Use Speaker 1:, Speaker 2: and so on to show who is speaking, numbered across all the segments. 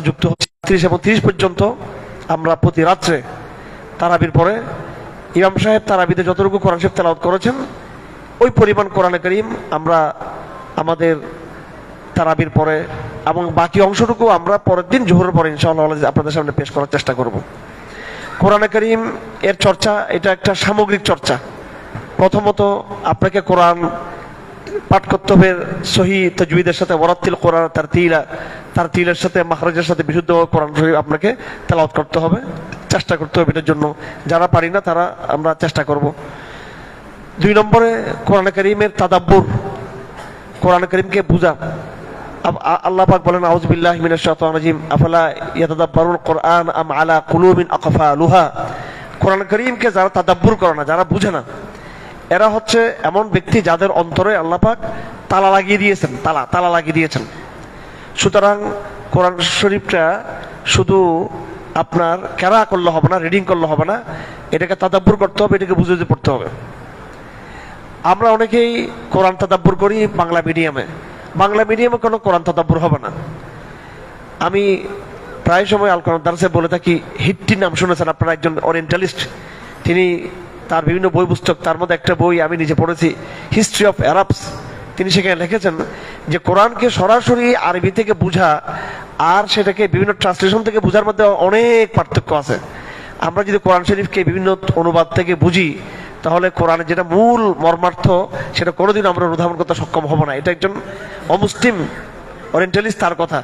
Speaker 1: যুক্ত হচ্ছে 30 এবং 30 পর্যন্ত আমরা প্রতি রাত্রে তারাবির পরে ইমাম সাহেব তারাবিতে যতটুকু কোরআন শরীফ তেলাওয়াত করেছেন ওই পরিমাণ কোরআনে কারীম আমরা আমাদের তারাবির পরে এবং বাকি অংশটুকু আমরা পরের দিন জোহরের পরে ইনশাআল্লাহ আপনাদের সামনে পেশ করার চেষ্টা করব। কোরআনে কারীম এর চর্চা এটা একটা সামগ্রিক চর্চা। প্রথমত আপনাকে কোরআন পাঠ করতে হবে সহি তাজবিদের সাথে, ওয়ারাতিল কোরআন তারতিলের সাথে, মাখরাজের সাথে বিশুদ্ধ কোরআন শরীফ আপনাকে তেলাওয়াত করতে হবে, চেষ্টা করতে হবে এটার জন্য। যারা পারি না তারা আমরা চেষ্টা করব। 2 নম্বরে কোরআনে কারীমের তাদাব্বুর, কোরআনে কারীমকে বুঝা। আল্লাহ পাক বলেন আউযু বিল্লাহি মিনাশ শাইতানির রাজিম আফালা ইয়াতাদাব্বারুল কোরআন আম আলা কুলুবিন আকফালুহা। কোরআনে কারীমকে যারা তাদাব্বুর করে না, যারা বুঝে না, এরা হচ্ছে এমন ব্যক্তি যাদের অন্তরে আল্লাহ পাক তালা লাগিয়ে দিয়েছেন, তালা লাগিয়ে দিয়েছেন। সুতরাং কোরআন শরীফটা শুধু আপনার কেরা করলে হবে না, রিডিং করলে হবে না, এটাকে তাদাব্বুর করতে হবে, এটাকে বুঝে বুঝে পড়তে হবে। আমরা অনেকেই কোরআন তাদাব্বুর করি বাংলা মিডিয়ামে কোনো কোরআন তাদাব্বুর হবে না। আমি প্রায় সময় আল কোরআন দারসে বলে থাকি, হিট্টি নাম শুনেছেন আপনারা, একজন ওরিয়েন্টালিস্ট, তিনি তার বিভিন্ন বই পুস্তক, তার মধ্যে একটা বই আমি নিজে পড়েছি, হিস্ট্রি অফ আরবস। তিনি সেখানে লিখেছেন যে কোরআনকে সরাসরি আরবি থেকে বুঝা আর সেটাকে বিভিন্ন ট্রান্সলেশন থেকে বুঝার মধ্যে অনেক পার্থক্য আছে। আমরা যদি কোরআন শরীফকে বিভিন্ন অনুবাদ থেকে বুঝি তাহলে কোরআনের যেটা মূল মর্মার্থ সেটা কোনোদিন আমরা অনুধাবন করতে সক্ষম হব না। এটা একজন অমুসলিম ওরিয়েন্টালিস্ট তার কথা।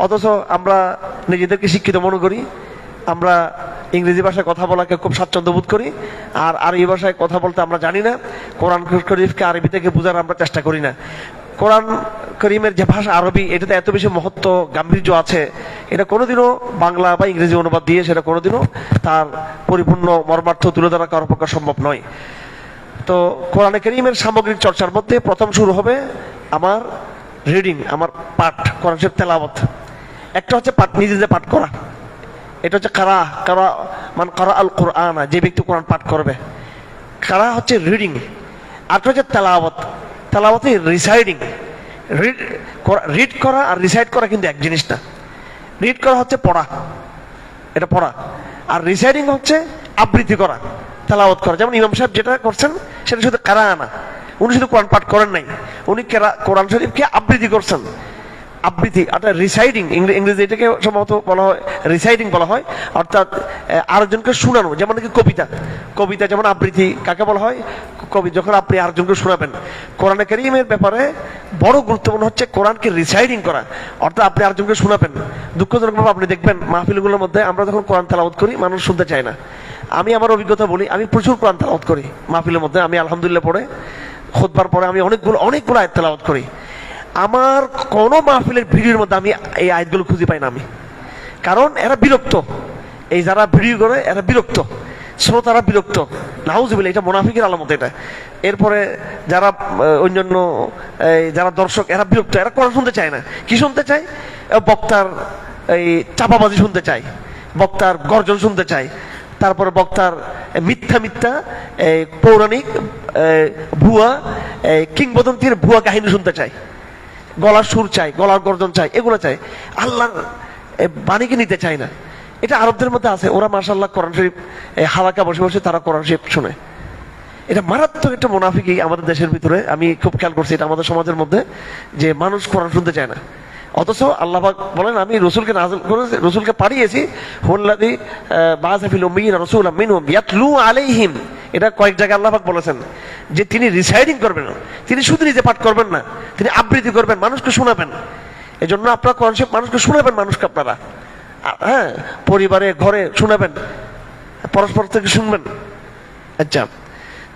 Speaker 1: অথচ আমরা নিজেদেরকে শিক্ষিত মনে করি, আমরা ইংরেজি ভাষায় কথা বলাকে খুব স্বাচ্ছন্দ্য বোধ করি, আর আরবি ভাষায় কথা বলতে আমরা জানি না। কোরআন শরীফকে আরবি থেকে বোঝার আমরা চেষ্টা করি না। কোরআন করিমের যে ভাষা আরবি, এটাতে এত বেশি মহত্ব গাম্ভীর্য আছে, এটা কোনোদিনও বাংলা বা ইংরেজি অনুবাদ দিয়ে সেটা কোনোদিনও তার পরিপূর্ণ মর্মার্থ তুলে ধরা কারোর পক্ষে সম্ভব নয়। তো কোরআন করিমের সামগ্রিক চর্চার মধ্যে প্রথম শুরু হবে আমার রিডিং, আমার পাঠ, কোরআন শরীফ তেলাওয়াত। একটা হচ্ছে পাঠ, নিজে পাঠ করা, এটা হচ্ছে কারা মান কারা আল কোরআন, যে ব্যক্তি কোরআন পাঠ করবে। কারা হচ্ছে রিডিং, আর হচ্ছে তেলাওয়াত। তেলাওয়াতে রিসাইডিং। রিড করা আর রিসাইড করা কিন্তু এক জিনিস না। রিড করা হচ্ছে পড়া, এটা পড়া, আর রিসাইডিং হচ্ছে আবৃত্তি করা, তেলাওয়াত করা। যেমন ইমাম সাহেব যেটা করছেন সেটা শুধু কারা আনা, উনি শুধু কোরআন পাঠ করেন নাই, উনি কোরআন শরীফকে আবৃত্তি করছেন। আবৃত্তি অর্থাৎ রিসাইডিং, ইংরেজি এটাকে সম্ভবত বলা হয় রিসাইডিং বলা হয়, অর্থাৎ আরেকজনকে শোনানো। যেমন নাকি কবিতা যেমন আবৃত্তি কাকে বলা হয়, কবি যখন আপনি আরেকজনকে শোনাবেন। কোরআনে কারীমের ব্যাপারে বড় গুরুত্বপূর্ণ হচ্ছে কোরআনকে রিসাইডিং করা, অর্থাৎ আপনি আরেকজনকে শোনাবেন। দুঃখজনকভাবে আপনি দেখবেন মাহফিলগুলোর মধ্যে আমরা যখন কোরআন তেলাওয়াত করি মানুষ শুনতে চায় না। আমি আমার অভিজ্ঞতা বলি, আমি প্রচুর কোরআন তেলাওয়াত করি মাহফিলের মধ্যে। আমি আলহামদুলিল্লাহ পড়ে খুতবার পরে আমি অনেকগুলো আয়াত তেলাওয়াত করি। আমার কোন মাহফিলের ভিডিওর মধ্যে আমি এই আয়াতগুলো খুঁজে পাই না আমি, কারণ এরা বিরক্ত। এই যারা ভিডিও করে এরা বিরক্ত, শ্রোতারা বিরক্ত। নাউজুবিল্লাহ, এটা মুনাফিকের আলামত এটা। এরপরে যারা অন্যান্য যারা দর্শক এরা বিরক্ত, এরা কোরআন শুনতে চায় না। কি শুনতে চায়? বক্তার এই চাপাবাজি শুনতে চায়, বক্তার গর্জন শুনতে চায়, তারপরে বক্তার মিথ্যা পৌরাণিক ভুয়া কিংবদন্তির ভুয়া কাহিনী শুনতে চায়, গলার সুর চাই, গলার গর্জন চাই, এগুলো চাই, আল্লাহর বাণীকে নিতে চায় না। এটা আরবদের মধ্যে আছে, ওরা মাশাআল্লাহ কোরআন শরীফ হালাকা বসে বসে তারা কোরআন শরীফ শুনে। এটা মারাত্মক একটা মুনাফিকি আমাদের দেশের ভিতরে, আমি খুব খেয়াল করছি এটা আমাদের সমাজের মধ্যে, যে মানুষ কোরআন শুনতে চায় না। অথচ আল্লাহ পাক বলেন আমি রসুলকে নাযিল করেছি, রসুলকে পাঠিয়েছি, হুয়াল্লাযী বাআসা ফিল উম্মিয়িনা রাসূলাম মিনহুম ইয়াতলু আলাইহিম। এটা কয়েক জায়গায় আল্লাহ পাক বলেছেন যে তিনি রিসাইডিং করবেন না, তিনি শুধু নিজে পাঠ করবেন না, তিনি আবৃত্তি করবেন, মানুষকে শোনাবেন। এজন্য আপনারা কোরআন শরীফ মানুষকে শোনাবেন, মানুষকে আপনারা হ্যাঁ পরিবারে ঘরে শোনাবেন, পরস্পর থেকে শুনবেন। আচ্ছা,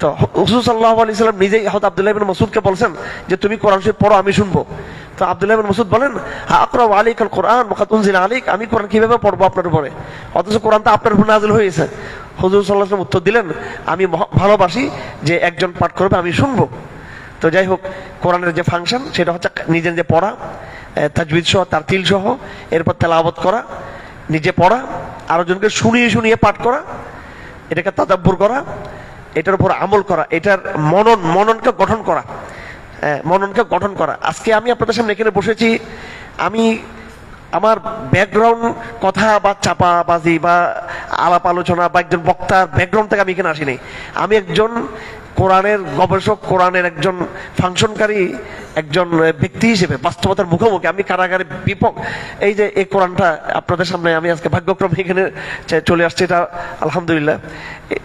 Speaker 1: তো হুজুর সাল্লাল্লাহু আলাইহি সাল্লাম নিজেই হযরত আব্দুল্লাহ ইবনে মাসউদকে বলছেন যে তুমি কোরআন শরীফ পড়ো, আমি শুনবো। তো আব্দুল্লাহ ইবনে মাসউদ বলেন আকরাউ আলাইকাল কোরআন ওয়া কাদ উনজিলা আলাইক, আমি কোরআন কিভাবে পড়বো আপনার উপরে, অথচ কোরআন তো আপনার উপর নাযিল হয়েছে। হুজুর সাল্লাল্লাহু আলাইহি ওয়াসাল্লাম উত্তর দিলেন আমি ভালোবাসি যে একজন পাঠ করবে আমি শুনবো। তো যাই হোক, কোরআনের যে ফাংশন সেটা হচ্ছে নিজে নিজে পড়া, তাজবিদ সহ তারতিল সহ, এরপর তেলাওয়াত করা, নিজে পড়া, আরেকজনকে শুনিয়ে শুনিয়ে পাঠ করা, এটাকে তাদাব্বুর করা, এটার উপর আমল করা, এটার মননকে গঠন করা। আজকে আমি আপনাদের সামনে এখানে বসেছি, আমি আমার ব্যাকগ্রাউন্ড কথা বা চাপাবাজি বা আলাপ আলোচনা বা একজন বক্তার ব্যাকগ্রাউন্ড থেকে আমি এখানে আসিনি। আমি একজন কোরআনের গবেষক, কোরআনের একজন ফাংশনকারী একজন ব্যক্তি হিসেবে বাস্তবতার মুখোমুখি আমি কারাগারে এই যে এই কোরআনটা আপনাদের সামনে আমি আজকে ভাগ্যক্রমে এখানে চলে আসছি, এটা আলহামদুলিল্লাহ।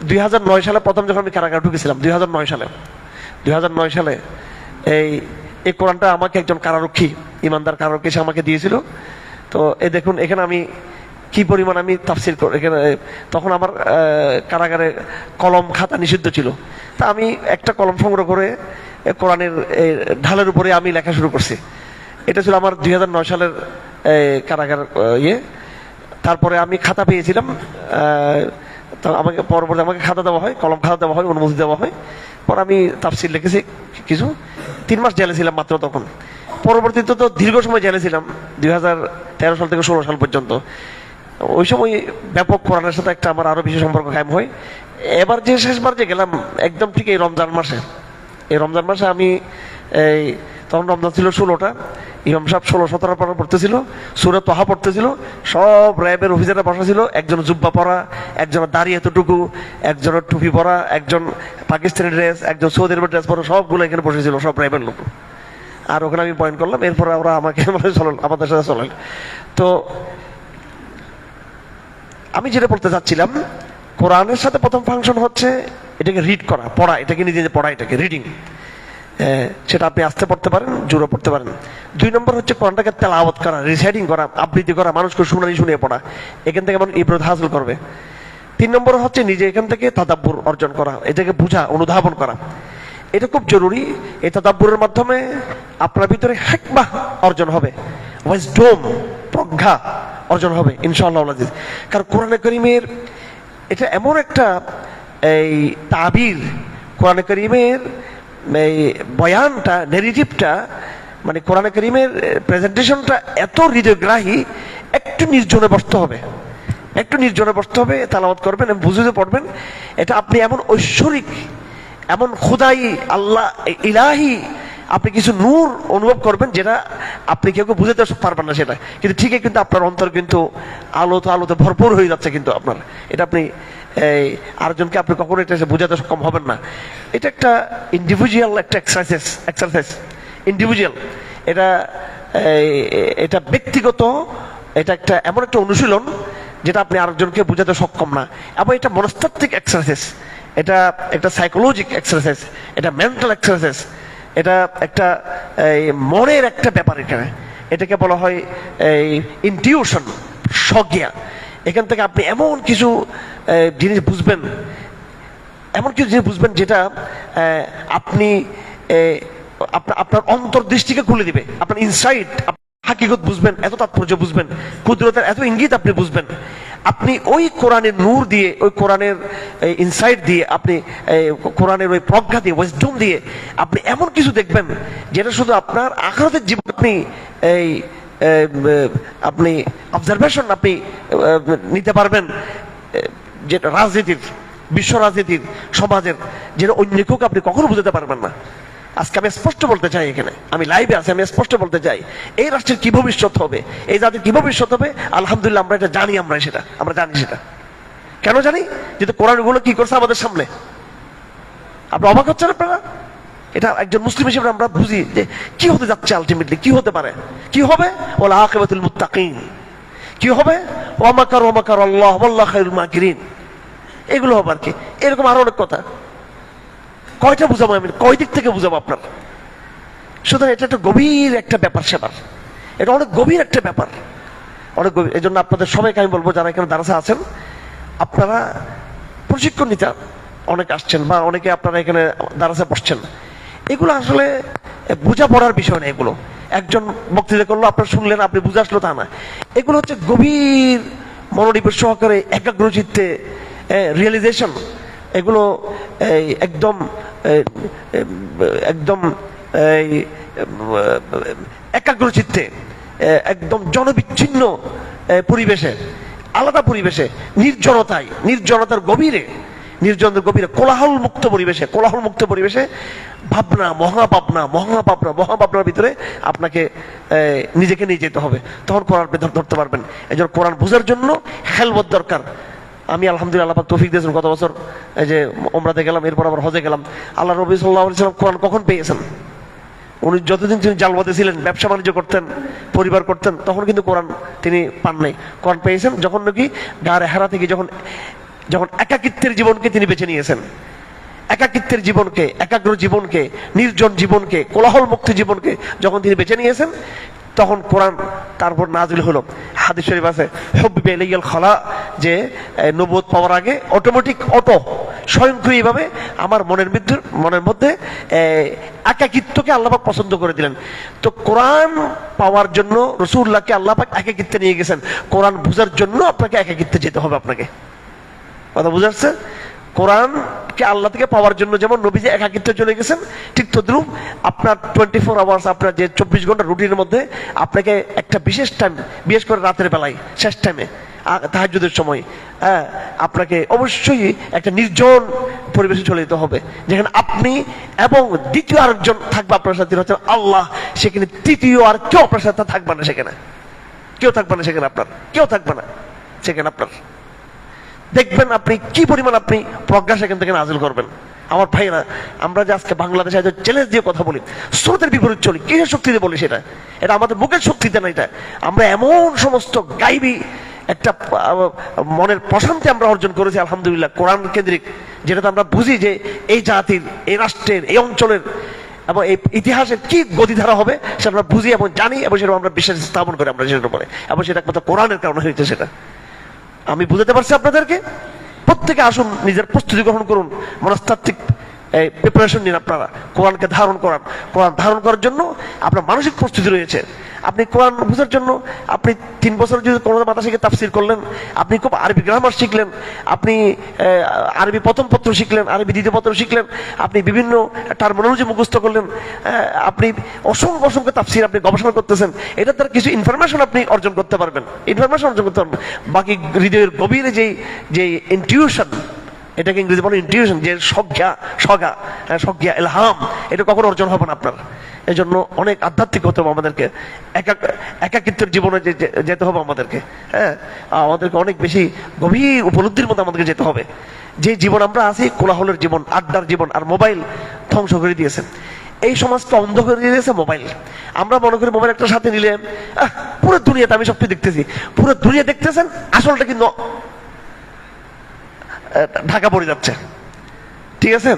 Speaker 1: 2009 সালে প্রথম যখন আমি কারাগারে ঢুকেছিলাম, 2009 সালে এই কোরআনটা আমাকে একজন কারারক্ষী, ইমানদার কারারক্ষী সে আমাকে দিয়েছিল। তো এই দেখুন এখানে আমি কি পরিমাণ আমি তাফসীর এখানে, তখন আমার কারাগারে কলম খাতা নিষিদ্ধ ছিল। তা আমি একটা কলম সংগ্রহ করে কোরআনের ঢালের উপরে আমি লেখা শুরু করছি। এটা ছিল আমার 2009 সালের কারাগার তারপরে আমি খাতা পেয়েছিলাম, তো আমাকে পরবর্তী আমাকে খাতা দেওয়া হয়, কলম খাতা দেওয়া হয়, অনুমতি দেওয়া হয়। পর আমি তাফসীর লিখেছি কিছু। 3 মাস জেলে ছিলাম মাত্র তখন। পরবর্তীতে তো দীর্ঘ সময় জেলে ছিলাম, 2013 সাল থেকে 16 সাল পর্যন্ত। ওই সময় ব্যাপক কোরআনের সাথে একটা আমার আরো বেশি সম্পর্ক কায়েম হয়। এবার যে শেষবার যে গেলাম একদম ঠিক এই রমজান মাসে আমি তখন রমজান ছিল 16টা, ইমাম সাহেব 16-17 পারা পড়তেছিল, সূরা তাহা পড়তেছিল, সব র্যাবের অফিসাররা বসা ছিল, একজন জুব্বা পরা, একজন দাড়ি এতটুকু, একজনের টুপি পরা, একজন পাকিস্তানি ড্রেস, একজন সৌদি আরবের ড্রেস পরা, সবগুলো এখানে বসেছিল, সব র্যাবের লোক। আর ওখানে আমি পয়েন্ট করলাম, এরপরে ওরা আমাকে আমাদের সাথে চলেন। তো আমি যেটা বলতে চাচ্ছিলাম, কোরআনের সাথে প্রথম ফাংশন হচ্ছে এটাকে রিড করা, পড়া, এটাকে নিজে নিজে পড়া, এটাকে রিডিং। সেটা আপনি আস্তে পড়তে পারেন, জোরে পড়তে পারেন। 2 নম্বর হচ্ছে কোরআনটাকে তেলাওয়াত করা, রিসাইডিং করা, আবৃত্তি করা, মানুষকে শুনিয়ে পড়া, এখান থেকে মানুষ ইবরত হাসিল করবে। 3 নম্বর হচ্ছে নিজে এখান থেকে তাদাব্বুর অর্জন করা, এটাকে বুঝা, অনুধাবন করা, এটা খুব জরুরি। এই তাদাব্বুরের মাধ্যমে আপনার ভিতরে হিকমাহ অর্জন হবে, ওয়াইজডম, প্রজ্ঞা অর্জন হবে ইনশাআল্লাহ আজিজ। কারণ কোরআনে কারীমের এটা এমন একটা তাবির, কোরআনে কারীমের এই বয়ানটা, নেগেটিভটা, মানে কোরআনে কারীমের প্রেজেন্টেশনটা এত হৃদয়গ্রাহী। একটু নির্জনে বসতে হবে, তেলাওয়াত করবেন, বুঝে পড়বেন। এটা আপনি এমন ঐশ্বরিক, এমন খোদাই, আল্লাহ, ইলাহি, আপনি কিছু নূর অনুভব করবেন যেটা আপনি কেউ বুঝাতে পারবেন না সেটা, কিন্তু ঠিকই কিন্তু আপনার অন্তর কিন্তু আলোতে ভরপুর হয়ে যাচ্ছে। কিন্তু আপনার এটা আপনি আরেকজনকে আপনি কখনো এটা বোঝাতে সক্ষম হবেন না। এটা একটা ইন্ডিভিজুয়াল একটা এক্সারসাইজ ইন্ডিভিজুয়াল, এটা ব্যক্তিগত, এটা একটা এমন একটা অনুশীলন যেটা আপনি আরেকজনকে বোঝাতে সক্ষম না। এবং এটা মনস্তাত্ত্বিক এক্সারসাইজ, এটা একটা সাইকোলজিক এক্সারসাইজ, এটা মেন্টাল এক্সারসাইজ, এটা একটা মনের একটা ব্যাপার। এটাকে বলা হয় ইনটিউশন, স্বজ্ঞা। এখান থেকে আপনি এমন কিছু জিনিস বুঝবেন যেটা আপনি আপনার অন্তর্দৃষ্টিকে খুলে দিবে, আপনার ইনসাইট, হাকিকত বুঝবেন, এত তাৎপর্য বুঝবেন, কুদরতের এত ইঙ্গিত আপনি বুঝবেন। আপনি ওই কোরআনের নূর দিয়ে, ওই কোরআনের ইনসাইট দিয়ে, আপনি কোরআনের ওই প্রজ্ঞা দিয়ে, ওয়াইজডম দিয়ে আপনি এমন কিছু দেখবেন যেটা শুধু আপনার আখিরাতের জীবন আপনি অবজারভেশন আপনি নিতে পারবেন, যেটা রাজনীতির, বিশ্ব রাজনীতির, সমাজের, যেটা অন্য কেউকে আপনি কখনো বুঝতে পারবেন না। আজকে আমি স্পষ্ট বলতে চাই, এখানে আমি লাইভে আছি, আমি স্পষ্ট বলতে চাই, এই রাষ্ট্রের কি ভবিষ্যৎ হবে, এই জাতির কি ভবিষ্যৎ হবে, আলহামদুলিল্লাহ আমরা এটা জানি। আমরা জানি সেটা কেন জানি? যেহেতু কোরআনগুলো কি করছে আমাদের সামনে। আপনার অবাক হচ্ছেন আপনারা? এটা একজন মুসলিম হিসেবে আমরা বুঝি যে কি হতে যাচ্ছে, আলটিমেটলি কি হতে পারে, কি হবে, ওয়াল আকিবাতুল মুত্তাকিন, কি হবে, ওয়া মাকারু আল্লাহ ওয়াল্লাহু খায়রুল মাকিরিন, এগুলো হবে আর কি। এরকম আরো অনেক কথা, কয়টা বুঝাবো আমি, কয় দিক থেকে বুঝাবো আপনার? সুতরাং এটা একটা গভীর একটা ব্যাপার সেবার, এটা অনেক গভীর একটা ব্যাপার, অনেক গভীর। এই জন্য আপনাদের সবাইকে আমি বলবো, যারা এখানে দারাসা আছেন, আপনারা প্রশিক্ষণ নিতে অনেক আসছেন, বা অনেকে আপনারা এখানে দারাসা বসছেন, এগুলো আসলে বোঝা পড়ার বিষয় না। এগুলো একজন বক্তৃতা করলো, আপনার শুনলেন, আপনি বুঝে আসলো তা না। এগুলো হচ্ছে গভীর মনোনিবেশ সহকারে একাগ্র চিত্তে রিয়েলাইজেশন। এগুলো একদম একাগ্র চিত্তে, একদম জনবিচ্ছিন্ন পরিবেশে, আলাদা পরিবেশে, নির্জনতার গভীরে নির্জন গভীরে কোলাহল মুক্ত পরিবেশে ভাবনা, মহাভাবনার ভিতরে আপনাকে নিজেকে নিয়ে যেতে হবে, তখন কোরআন ধরতে পারবেন। এই জন্য কোরআন বোঝার জন্য খেলবত দরকার। আমি আলহামদুলিল্লাহ আল্লাহ পাক তৌফিক দিয়েছেন, গত বছর এই যে ওমরাতে গেলাম, এরপর আবার হজে গেলাম। আল্লাহ নবী সাল্লাল্লাহু আলাইহি ওয়াসাল্লাম কোরআন কখন পেয়েছেন? উনি যতদিন তিনি জালওয়াতে ছিলেন, ব্যবসা বাণিজ্য করতেন, পরিবার করতেন, তখন কিন্তু কোরআন তিনি পান নাই। কোরআন পেয়েছেন যখন নাকি গারে হেরা থেকে যখন একাকিত্বের জীবনকে তিনি বেছে নিয়েছেন। একাকিত্বের জীবনকে, একাগ্র জীবনকে, নির্জন জীবনকে, কোলাহল মুক্ত জীবনকে যখন তিনি বেছে নিয়েছেন, তখন কোরআন তারপর নাজিল হলো। হাদিস শরীফ আছে হুব্বিবা ইলাইয়াল খালা, যে নবুয়ত পাওয়ার আগে স্বয়ংক্রিয়ভাবে আমার মনের মধ্যে একাকিত্বকে আল্লাহ পাক পছন্দ করে দিলেন। তো কোরআন পাওয়ার জন্য রাসূলুল্লাহকে আল্লাহ পাক একাকিত্বে নিয়ে গেছেন। কোরআন বুঝার জন্য আপনাকে একাকিত্বে যেতে হবে। আপনাকে কথা বুঝা যাচ্ছে? কোরআনকে আল্লাহ থেকে পাওয়ার জন্য যেমন নবীজি একাকিত্বে চলে গেছেন, ঠিক তদ্রুপ আপনার 24 আওয়ার্স, আপনার যে 24 ঘন্টা রুটিনের মধ্যে আপনাকে একটা বিশেষ টাইম, বিশেষ করে রাতের বেলায় শেষ টাইমে তাহাজ্জুদের সময়, আপনাকে অবশ্যই একটা নির্জন পরিবেশে চলে যেতে হবে, যেখানে আপনি এবং দ্বিতীয় আরেকজন থাকবে আপনার সাথে, হচ্ছে আল্লাহ। সেখানে তৃতীয় আর কেউ আপনার সাথে থাকবে না, সেখানে কেউ থাকবে না, সেখানে আপনার দেখবেন আপনি কি পরিমাণ আপনি প্রজ্ঞা সেখান থেকে নাজিল করবেন। আমার ভাইরা, আমরা যে আজকে বাংলাদেশে চ্যালেঞ্জ দিয়ে কথা বলি, স্রোতের বিপরীত চলি, কিসের শক্তিতে বলি? এটা আমাদের মুখের শক্তিতে না। এটা আমরা এমন সমস্ত গাইবী একটা মনের প্রশান্তি আমরা অর্জন করেছি আলহামদুলিল্লাহ, কোরআন কেন্দ্রিক, যেটাতে আমরা বুঝি যে এই জাতির, এই রাষ্ট্রের, এই অঞ্চলের এবং এই ইতিহাসের কি গতিধারা হবে সেটা আমরা বুঝি এবং জানি, এবং সেটা আমরা বিশ্বাস স্থাপন করি আমরা সেটার উপরে, এবং সেটা একমাত্র কোরআনের কারণে হয়েছে। সেটা আমি বুঝাতে পারছি আপনাদেরকে। প্রত্যেকে আসুন, নিজের প্রস্তুতি গ্রহণ করুন, মনস্তাত্ত্বিক প্রিপারেশন নিন। আপনারা কোরআনকে ধারণ করার জন্য আপনার মানসিক প্রস্তুতি রয়েছে। আপনি কোরআন বোঝার জন্য আপনি 3 বছর যদি কোরআনের মাথা শিখে তাফসীর করলেন, আপনি খুব আরবি গ্রামার শিখলেন, আপনি আরবি প্রথম পত্র শিখলেন, আরবি দ্বিতীয় পত্র শিখলেন, আপনি বিভিন্ন টার্মিনোলজি মুখস্থ করলেন, আপনি অসংখ্য তাফসীর আপনি গবেষণা করতেছেন, এটার দ্বারা কিছু ইনফরমেশন আপনি অর্জন করতে পারবেন, বাকি হৃদয়ের গভীরে যে ইনটিউশন, এটাকে ইংরেজি বলে ইনটিউশন, যে সজ্ঞা ইলহাম, এটা কখনো অর্জন হবে না আপনার। এই জন্য অনেক আধ্যাত্মিক হতে হবে আমাদেরকে, একাকিত্বের জীবনে যেতে হবে আমাদেরকে। আমাদেরকে অনেক বেশি গভীর উপলব্ধির মধ্যে আমাদেরকে যেতে হবে। যে জীবন আমরা আছি, কোলাহলের জীবন, আড্ডার জীবন, আর মোবাইল ধ্বংস করে দিয়েছে এই সমাজকে, অন্ধ করে দিয়েছে মোবাইল। আমরা মনে করি মোবাইল একটা সাথে নিলে পুরো দুনিয়াতে আমি সবকিছু দেখতেছি, পুরো দুনিয়া দেখতেছেন, আসলটা কিন্তু ঢাকা পড়ে যাচ্ছে। ঠিক আছে,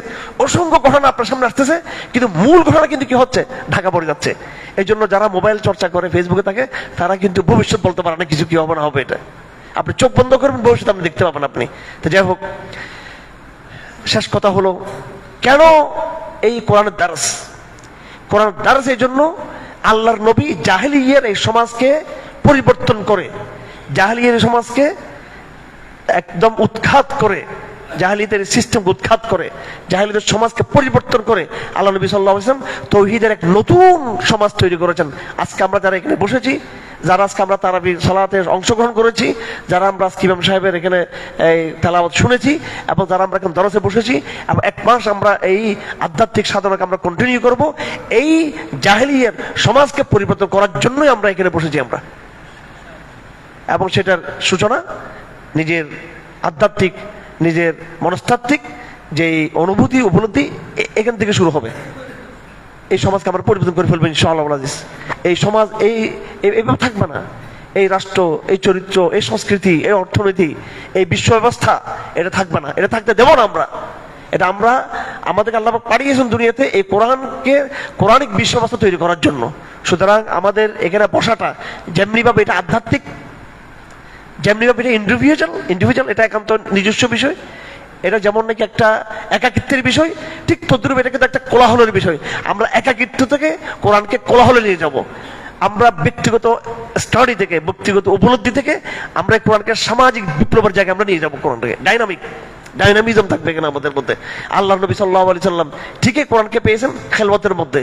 Speaker 1: অসংখ্য ঘটনা আপনার সামনে আসতেছে, কিন্তু মূল ঘটনা কিন্তু কি হচ্ছে? ঢাকা পড়ে যাচ্ছে। এই জন্য যারা মোবাইল চর্চা করে, ফেসবুকে থাকে, তারা কিন্তু ভবিষ্যৎ বলতে পারে না কিছু, কি হবে না হবে। এটা আপনি চোখ বন্ধ করবেন, ভবিষ্যৎ আপনি দেখতে পাবেন আপনি। তো যাই হোক, শেষ কথা হলো, কেন এই কোরআনের দারস? এই জন্য আল্লাহর নবী জাহেলিয়ার এই সমাজকে পরিবর্তন করে, জাহেলিয়ার এই সমাজকে একদম উৎখাত করে, জাহেলিয়াতের সিস্টেম উৎখাত করে, জাহেলিয়াতের সমাজকে পরিবর্তন করে আল্লাহ নবী সাল্লাল্লাহু আলাইহি ওয়াসাল্লাম তাওহীদের এক নতুন সমাজ তৈরি করেছেন। আজকে আমরা যারা এখানে বসেছি, যারা আজকে আমরা তারাবির সালাতে অংশগ্রহণ করেছি, যারা আমরা আজকে ইমাম সাহেবের এখানে এই তেলাওয়াত শুনেছি, এবং যারা আমরা এখানে দরসে বসেছি, এবং 1 মাস আমরা এই আধ্যাত্মিক সাধনাকে আমরা কন্টিনিউ করব, এই জাহেলিয়ার সমাজকে পরিবর্তন করার জন্যই আমরা এখানে বসেছি আমরা। এবং সেটার সূচনা নিজের আধ্যাত্মিক, নিজের মনস্তাত্ত্বিক যে অনুভূতি, উপলব্ধি, এখান থেকে শুরু হবে। এই সমাজকে আমরা পরিবর্তন করে ফেলবো ইনশাআল্লাহ আজিজ। এই সমাজ এইভাবে থাকবে না। এই রাষ্ট্র, এই চরিত্র, এই সংস্কৃতি, এই অর্থনীতি, এই বিশ্ব ব্যবস্থা, এটা থাকবে না, এটা থাকতে দেব না আমরা। এটা আমাদেরকে আল্লাহ পাঠিয়েছেন দুনিয়াতে এই কোরআনিক বিশ্ব ব্যবস্থা তৈরি করার জন্য। সুতরাং আমাদের এখানে বসাটা যেমনিভাবে এটা আধ্যাত্মিক, যেমনিভাবে এটা ইন্ডিভিজুয়াল, এটা একান্ত নিজস্ব বিষয়, এটা যেমন নাকি একটা একাকিত্বের বিষয়, ঠিক তদ্রুপ এটা কিন্তু একটা কোলাহলের বিষয়। আমরা একাকিত্ব থেকে কোরআনকে কোলাহলে নিয়ে যাব। আমরা ব্যক্তিগত স্টাডি থেকে, ব্যক্তিগত উপলব্ধি থেকে আমরা কোরআনকে সামাজিক বিপ্লবের জায়গায় আমরা নিয়ে যাবো। কোরআনকে ডাইনামিজম থাকবে এখানে আমাদের মধ্যে। আল্লাহ নবী সাল্লাল্লাহু আলাইহি সাল্লাম ঠিকই কোরআনকে পেয়েছেন খেলওয়াতের মধ্যে,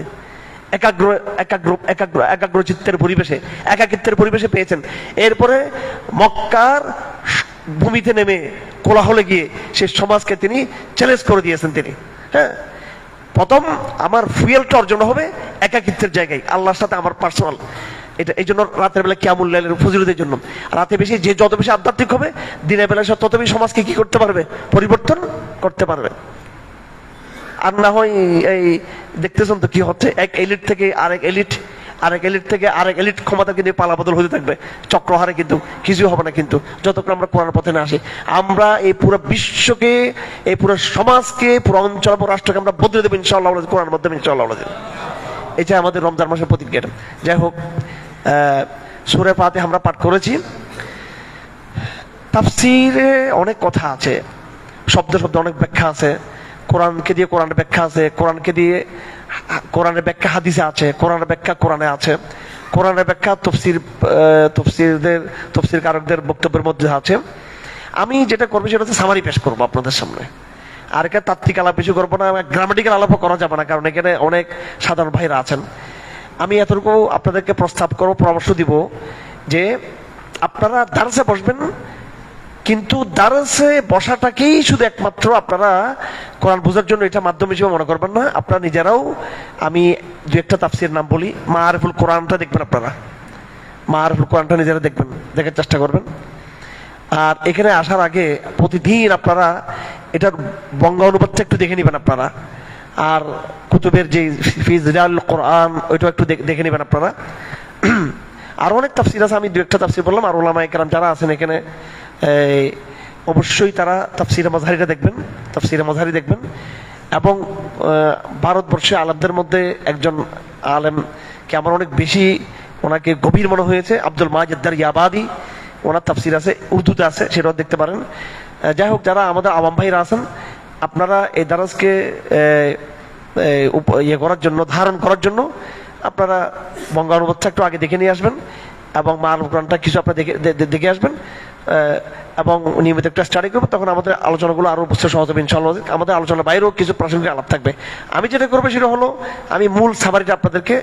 Speaker 1: একাগ্র চিত্তের পরিবেশে, একাকিত্বের পরিবেশে পেয়েছেন। এরপরে মক্কার ভূমিতে নেমে কোলাহলে গিয়ে সেই সমাজকে তিনি চ্যালেঞ্জ করে দিয়েছেন তিনি। হ্যাঁ, প্রথম আমার ফুয়েলটা অর্জন হবে একাকিত্বের জায়গায়, আল্লাহর সাথে আমার পার্সোনাল। এটা এই জন্য রাতের বেলা কিয়ামুল লাইলের ফজিলতের জন্য। রাতে বেশি যে যত বেশি আধ্যাত্মিক হবে, দিনের বেলা সে তত বেশি সমাজকে কি করতে পারবে, পরিবর্তন করতে পারবে। আর না হয় এই দেখতেছেন তো কি হচ্ছে, এক এলিট থেকে আরেক এলিট, আরেক এলিট থেকে আরেক এলিট ক্ষমতা কিন্তু পালাবদল হতে থাকবে চক্রহারে, কিন্তু কিছু হবে না কিন্তু যতক্ষণ আমরা কোরআন পথে না আসি। আমরা এই পুরো বিশ্বকে, এই পুরো সমাজকে, পুরো অঞ্চল, পুরো রাষ্ট্রকে আমরা বদলে দেবো ইনশাআল্লাহ, কোরআনের মাধ্যমে ইনশাআল্লাহ। এটা আমাদের রমজান মাসের প্রতিজ্ঞা। যাই হোক, সূরা ফাতিহা আমরা পাঠ করেছি। তাফসীরে অনেক কথা আছে, শব্দ শব্দ অনেক ব্যাখ্যা আছে, কোরআনকে দিয়ে কোরআনের ব্যাখ্যা আছে, কোরআনকে দিয়ে কোরআনের ব্যাখ্যা হাদিসে আছে, কোরআনের ব্যাখ্যা কোরআনে আছে, কোরআনের ব্যাখ্যা তফসিরকারকদের বক্তব্যের মধ্যে আছে। আমি যেটা করবো সেটা হচ্ছে সামারি পেশ করবো আপনাদের সামনে। আর এখানে তাত্ত্বিক আলাপ বেশি করবো না, গ্রামাটিক্যাল আলাপও করা যাবে না, কারণ এখানে অনেক সাধারণ ভাইরা আছেন। আমি এতটুকু আপনাদেরকে প্রস্তাব করবো, পরামর্শ দিব যে আপনারা দারসে বসবেন, কিন্তু দারসে বসাটাকেই শুধু একমাত্র আপনারা কোরআন বোঝার জন্য এটা মাধ্যম হিসেবে মনে করবেন না। আপনারা নিজেরাও, আমি দু একটা তাফসীর নাম বলি, মাআরিফুল কোরআনটা দেখবেন, আপনারা মাআরিফুল কোরআনটা নিজেরা দেখবেন, দেখার চেষ্টা করবেন। আর এখানে আসার আগে প্রতিদিন আপনারা এটার বঙ্গা অনুবাদটা একটু দেখে নেবেন আপনারা, আর কুতুবের যে ফিজরাল কোরআন ওইটাও একটু দেখে নেবেন আপনারা। আর অনেক তাফসীর আছে, আমি দু একটা তাফসীর বললাম। আর উলামায়ে কেরাম যারা আছেন এখানে, অবশ্যই তারা তাফসীরে মাযহারিটা দেখবেন, তাফসীরে মাযহারি দেখবেন। এবং ভারতবর্ষে আলেমদের মধ্যে একজন আলেমকে আমার অনেক বেশি, ওনাকে গভীর মনে হয়েছে, আব্দুল মাজিদ দারিয়াবাদী, ওনার তাফসীর আছে, উর্দুতে আছে, সেটাও দেখতে পারেন। যাই হোক, যারা আমাদের আওয়াম ভাইরা আছেন, আপনারা এই দারাজকে ইয়ে করার জন্য, ধারণ করার জন্য আপনারা বঙ্গা অনুবাদটা একটু আগে দেখে নিয়ে আসবেন, এবং মাআরিফুল কোরআনটা কিছু আপনারা দেখে আসবেন, এবং নিয়মিত একটা স্টাডি করবো। তখন আমাদের আলোচনাগুলো আরো বুঝতে সহজ হবে ইনশাআল্লাহ। আমাদের আলোচনার বাইরেও কিছু প্রাসঙ্গিক আলাপ থাকবে। আমি যেটা করবো সেটা হলো, আমি মূল সামারিটা আপনাদেরকে,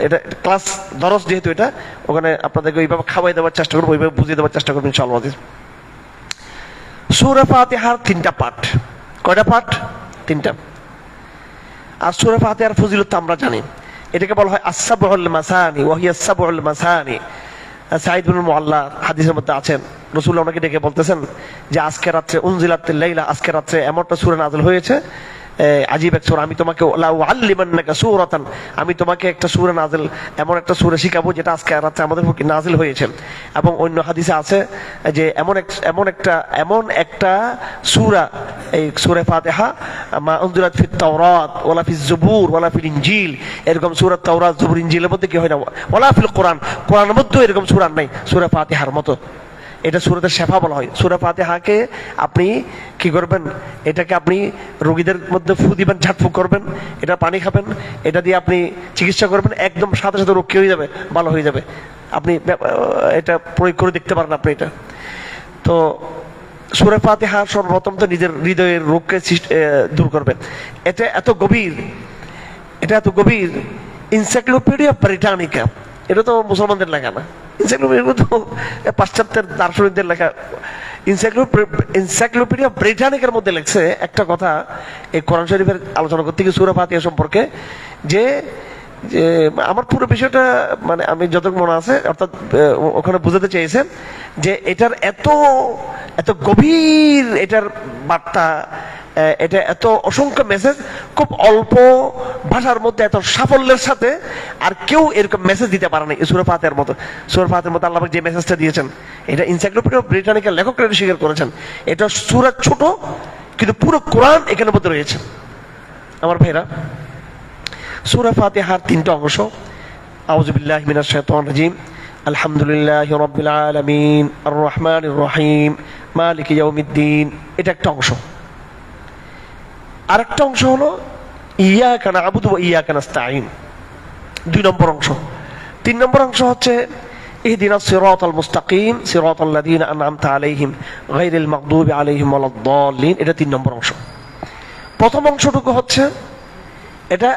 Speaker 1: এটা ক্লাস দরস যেহেতু এটা, ওখানে আপনাদেরকে ওইভাবে খাওয়াই দেওয়ার চেষ্টা করবো, ওইভাবে বুঝিয়ে দেওয়ার চেষ্টা করবো ইনশাআল্লাহ। সূরা ফাতিহার 3টা পাঠ। কয়টা পাঠ? 3টা। আর সূরা ফাতিহার ফজিলত আমরা জানি, এটাকে বলা হয় আস-সাবউল মাসানি ওয়া হিয়া আস-সাবউল মাসানি। সাঈদ ইবনে মুআল্লা হাদিসের মধ্যে আছেন, রাসূলুল্লাহ ওনাকে ডেকে বলতেছেন যে আজকে রাত্রে উনজিলাতিল লাইলা, আজকে রাত্রে এমন একটা সূরা নাযিল হয়েছে, আজীব এক সূরা, আমি তোমাকে লা উআল্লিমান্নাকা সূরাতান, আমি তোমাকে একটা সূরা নাযিল, এমন একটা সূরা শিখাবো যেটা আজকে রাতে আমাদের উপর নাযিল হয়েছে। এবং অন্য হাদিসে আছে যে এমন একটা সূরা, এই সূরা ফাতিহা, মা উনজিলাত ফিত তাওরাত ওয়ালা ফিজ জুবুর ওয়ালা ফিল ইনজিল, এরকম সূরা তাওরাত, জুবুর, ইনজিলের মধ্যে কি হয় না, ওয়ালা ফিল কোরআন, কোরআনের মধ্যে এরকম সূরা নাই সূরা ফাতিহার মতো। এটা সূরাতে শেফা বলা হয়। সূরা ফাতিহাকে আপনি কি করবেন, এটাকে আপনি রোগীদের মধ্যে ফু দিবেন, ঝাটফুক করবেন, এটা পানি খাবেন, এটা দিয়ে আপনি চিকিৎসা করবেন, একদম সাথে সাথে রোগ কি হয়ে যাবে, ভালো হয়ে যাবে। আপনি এটা প্রয়োগ করে দেখতে পারেন আপনি এটা। তো সূরা ফাতিহা সর্বপ্রথম তো নিজের হৃদয়ের রোগকে দূর করবে। এটা এত গভীর, এটা এত গভীর, এনসাইক্লোপিডিয়া ব্রিটানিকা, এটা তো মুসলমানদের লেখা না, এনসাইক্লোপিডিয়া তো পাশ্চাত্যের দার্শনিকদের লেখা। এনসাইক্লোপিডিয়া ব্রিটানিকার মধ্যে লেখছে একটা কথা, এই কোরআন শরীফের আলোচনা করতে গিয়ে সূরা ফাতিহা সম্পর্কে, যে আমার পুরো বিষয়টা মানে আমি যতটুকু মনে আছে, অর্থাৎ ওখানে বুঝাতে চেয়েছেন যে এটার এত গভীর এটার বার্তা, এটা এত অসংখ্য মেসেজ, খুব অল্প ভাষার মধ্যে এত সাফল্যের সাথে আর কেউ এরকম মেসেজ দিতে পারে না সূরা ফাতিহার মতো। সূরা ফাতিহার মতো আল্লাহ যে মেসেজটা দিয়েছেন, এটা এনসাইক্লোপিডিয়া ব্রিটানিকার লেখকরা স্বীকার করেছেন। এটা সূরা ছোট, কিন্তু পুরো কোরআন এখানের মধ্যে রয়েছে। আমার ভাইরা, সূরা ফাতিহার 3টা অংশ। আউযু বিল্লাহি মিনাশ শাইতানির রাজীম। আলহামদুলিল্লাহি রাব্বিল আলামিন আর রহমানির রহিম মালিকি ইয়াউমিদ্দিন, এটা একটা অংশ। আরেকটা অংশ হলো ইয়াকা না'বুদু ওয়া ইয়াকা নাস্তাঈন, 2 নম্বর অংশ। 3 নম্বর অংশ হচ্ছে ইহদিনাস সিরাতাল মুস্তাকিম সিরাতাল লাযীনা আন'আমতা আলাইহিম গায়রিল মাগদুবি আলাইহিম ওয়ালাদ-দাল্লিন, এটা 3 নম্বর অংশ। প্রথম অংশটুকু হচ্ছে এটা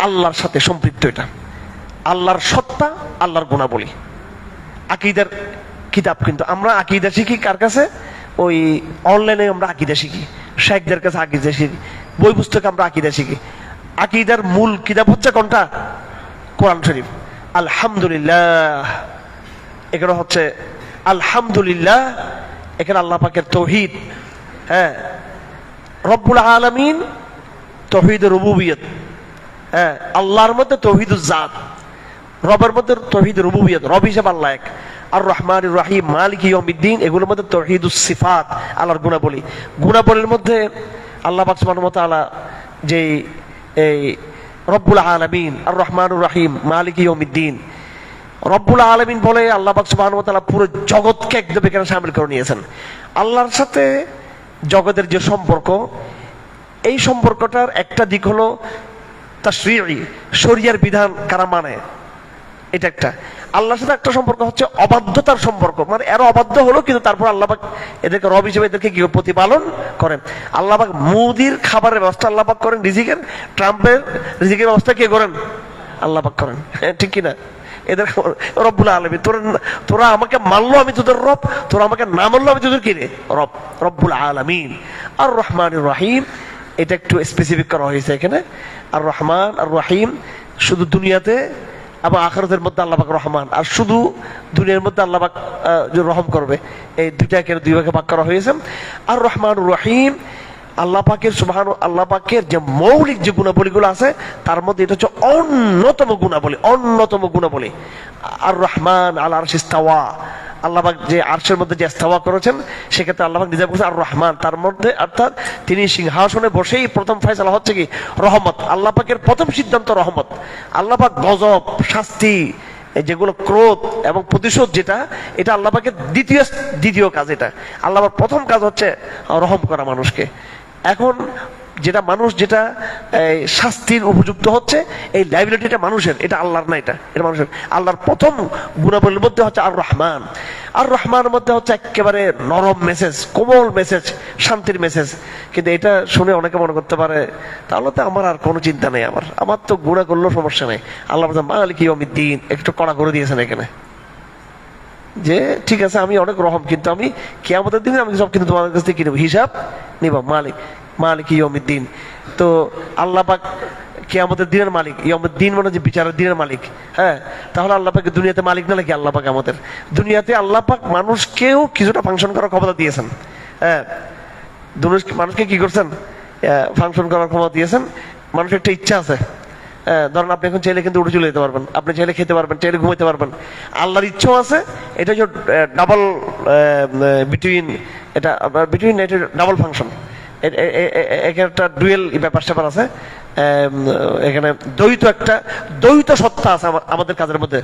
Speaker 1: আল্লাহর সাথে সম্পৃক্ত, এটা আল্লাহর সত্তা, আল্লাহর গুণাবলী, আকীদার কিতাব। কিন্তু আমরা আকীদা শিখি কার কাছে? ওই অনলাইনে আমরা আকীদা শিখি, শেখদের কাছে আকীদা শিখি, বই পুস্তকে আমরা আকীদা শিখি। আকীদার মূল কিতাব হচ্ছে কোনটা? কোরআন শরীফ। আলহামদুলিল্লাহ, এখানে হচ্ছে আলহামদুলিল্লাহ, এখানে আল্লাহ পাকের তৌহিদ, হ্যাঁ, রব্বুল আলামিন, তৌহিদুর রুবুবিয়ত, হ্যাঁ, আল্লাহর মধ্যে তৌহিদুজ জাত, রবের মধ্যে তৌহিদুর রুবুবিয়ত, রব হিসেবে আল্লাহ এক। আর রহমানির রহিম, মালিক ইয়াউমিদ্দিন, এগুলোর মধ্যে তৌহিদুস সিফাত, আল্লাহর গুণাবলী। গুণাবলীর মধ্যে আল্লাহ পাক সুবহানাহু ওয়া তাআলা যে এই রব্বুল আলামিন, আর রহমানুর রহিম, মালিক ইয়াউমিদ্দিন, রব্বুল আলামিন বলে আল্লাহ পাক সুবহানাহু ওয়া তাআলা পুরো জগৎকে একদম এখানে শামিল করে নিয়েছেন। আল্লাহর সাথে জগতের যে সম্পর্ক, এই সম্পর্কটার একটা দিক হলো তাশরিঈ, শরিয়ার বিধান কারা মানে, এটা একটা। আল্লাহর সাথে একটা সম্পর্ক হচ্ছে অবাধ্যতার সম্পর্ক, মানে এরা অবাধ্য হলো কিন্তু তারপর আল্লাহ পাক এদেরকে রব হিসেবে এদেরকে কি প্রতিপালন করেন। আল্লাহ পাক মুদির খাবারের ব্যবস্থা আল্লাহ পাক করেন, রিজিকের, ট্রাম্পের রিজিকের ব্যবস্থা কে করেন? আল্লাহ পাক করেন, ঠিক কিনা? এদের রব্বুল আলামিন, তোরা আমাকে মানলো আমি তোদের রব, তোরা আমাকে না মানলো আমি তোদের কি রে? রব, রব্বুল আলামিন। আর রহমানির রহিম, এটা একটু স্পেসিফিক করা হয়েছে এখানে। আর রহমান আর রহিম শুধু দুনিয়াতে এবং আখিরাতের মধ্যে আল্লাহ পাক রহমান, আর শুধু দুনিয়ার মধ্যে আল্লাহ পাক রহম করবে, এই দুইটাকে দুই ভাগে ভাগ করা হয়েছে। আর রহমান রহিম, আল্লাহ পাকের সুবহান, আল্লাহ পাকের যে মৌলিক যে গুণাবলীগুলো আছে তার মধ্যে এটা হচ্ছে অন্যতম গুণাবলী, অন্যতম গুণাবলী। আর রহমান আলা আরশিস ইস্তাওয়া, আল্লাহ পাক যে আরশের মধ্যে যে ইস্তাওয়া করেছেন, সেক্ষেত্রে আল্লাহ পাক নিজে বলেছেন আর রহমান, তার মধ্যে অর্থাৎ তিনি সিংহাসনে বসেই প্রথম ফয়সালা হচ্ছে কি? রহমত। আল্লাহ পাকের প্রথম সিদ্ধান্ত রহমত। আল্লাহ পাক গজব, শাস্তি, যেগুলো ক্রোধ এবং প্রতিশোধ, যেটা এটা আল্লাহ পাকের দ্বিতীয় কাজ। এটা আল্লাহ পাকের প্রথম কাজ হচ্ছে রহম করা মানুষকে। এখন যেটা মানুষ যেটা শাস্তির উপযুক্ত হচ্ছে, এই লাইবিলিটিটা মানুষের, এটা আল্লাহর না, এটা মানুষের। আল্লাহর প্রথম গুণাবলীর মধ্যে হচ্ছে আর রহমান। আর রহমানের মধ্যে হচ্ছে একেবারে নরম মেসেজ, কোমল মেসেজ, শান্তির মেসেজ। কিন্তু এটা শুনে অনেকে মনে করতে পারে তাহলে তো আমার আর কোনো চিন্তা নেই, আমার তো গুণা করলেও সমস্যা নেই। আল্লাহ মালিক ইয়াউমিদ্দিন একটু কড়া করে দিয়েছেন এখানে, যে ঠিক আছে আমি অনেক রহম, কিন্তু আমি কিয়ামতের দিনে আমি সব কিন্তু তোমাদের কাছ থেকে কিনব, হিসাব নিব। মালিক ইয়াউমিদ্দিন। তো আল্লাহ পাক কিয়ামতের দিনের মালিক, ইয়াউমিদ্দিন মানে যে বিচারের দিনের মালিক। হ্যাঁ, তাহলে আল্লাহ পাক দুনিয়াতে মালিক না নাকি? আল্লাহ পাক আমাদের দুনিয়াতে আল্লাহ পাক মানুষকেও কিছুটা ফাংশন করার ক্ষমতা দিয়েছেন। হ্যাঁ, মানুষকে কি করছেন? ফাংশন করার ক্ষমতা দিয়েছেন। মানুষের একটা ইচ্ছা আছে। ধরেন আপনি এখন চাইলে কিন্তু উঠে চলে যেতে পারবেন, আপনি চাইলে খেতে পারবেন, চাইলে ঘুমাইতে পারবেন। আল্লাহর ইচ্ছাও আছে। এটা যে ডাবল বিটুইন, এটা ডাবল ফাংশন, এখানে একটা ডুয়েল ব্যাপার স্যাপার আছে। এখানে দ্বৈত সত্তা আছে আমাদের কাজের মধ্যে,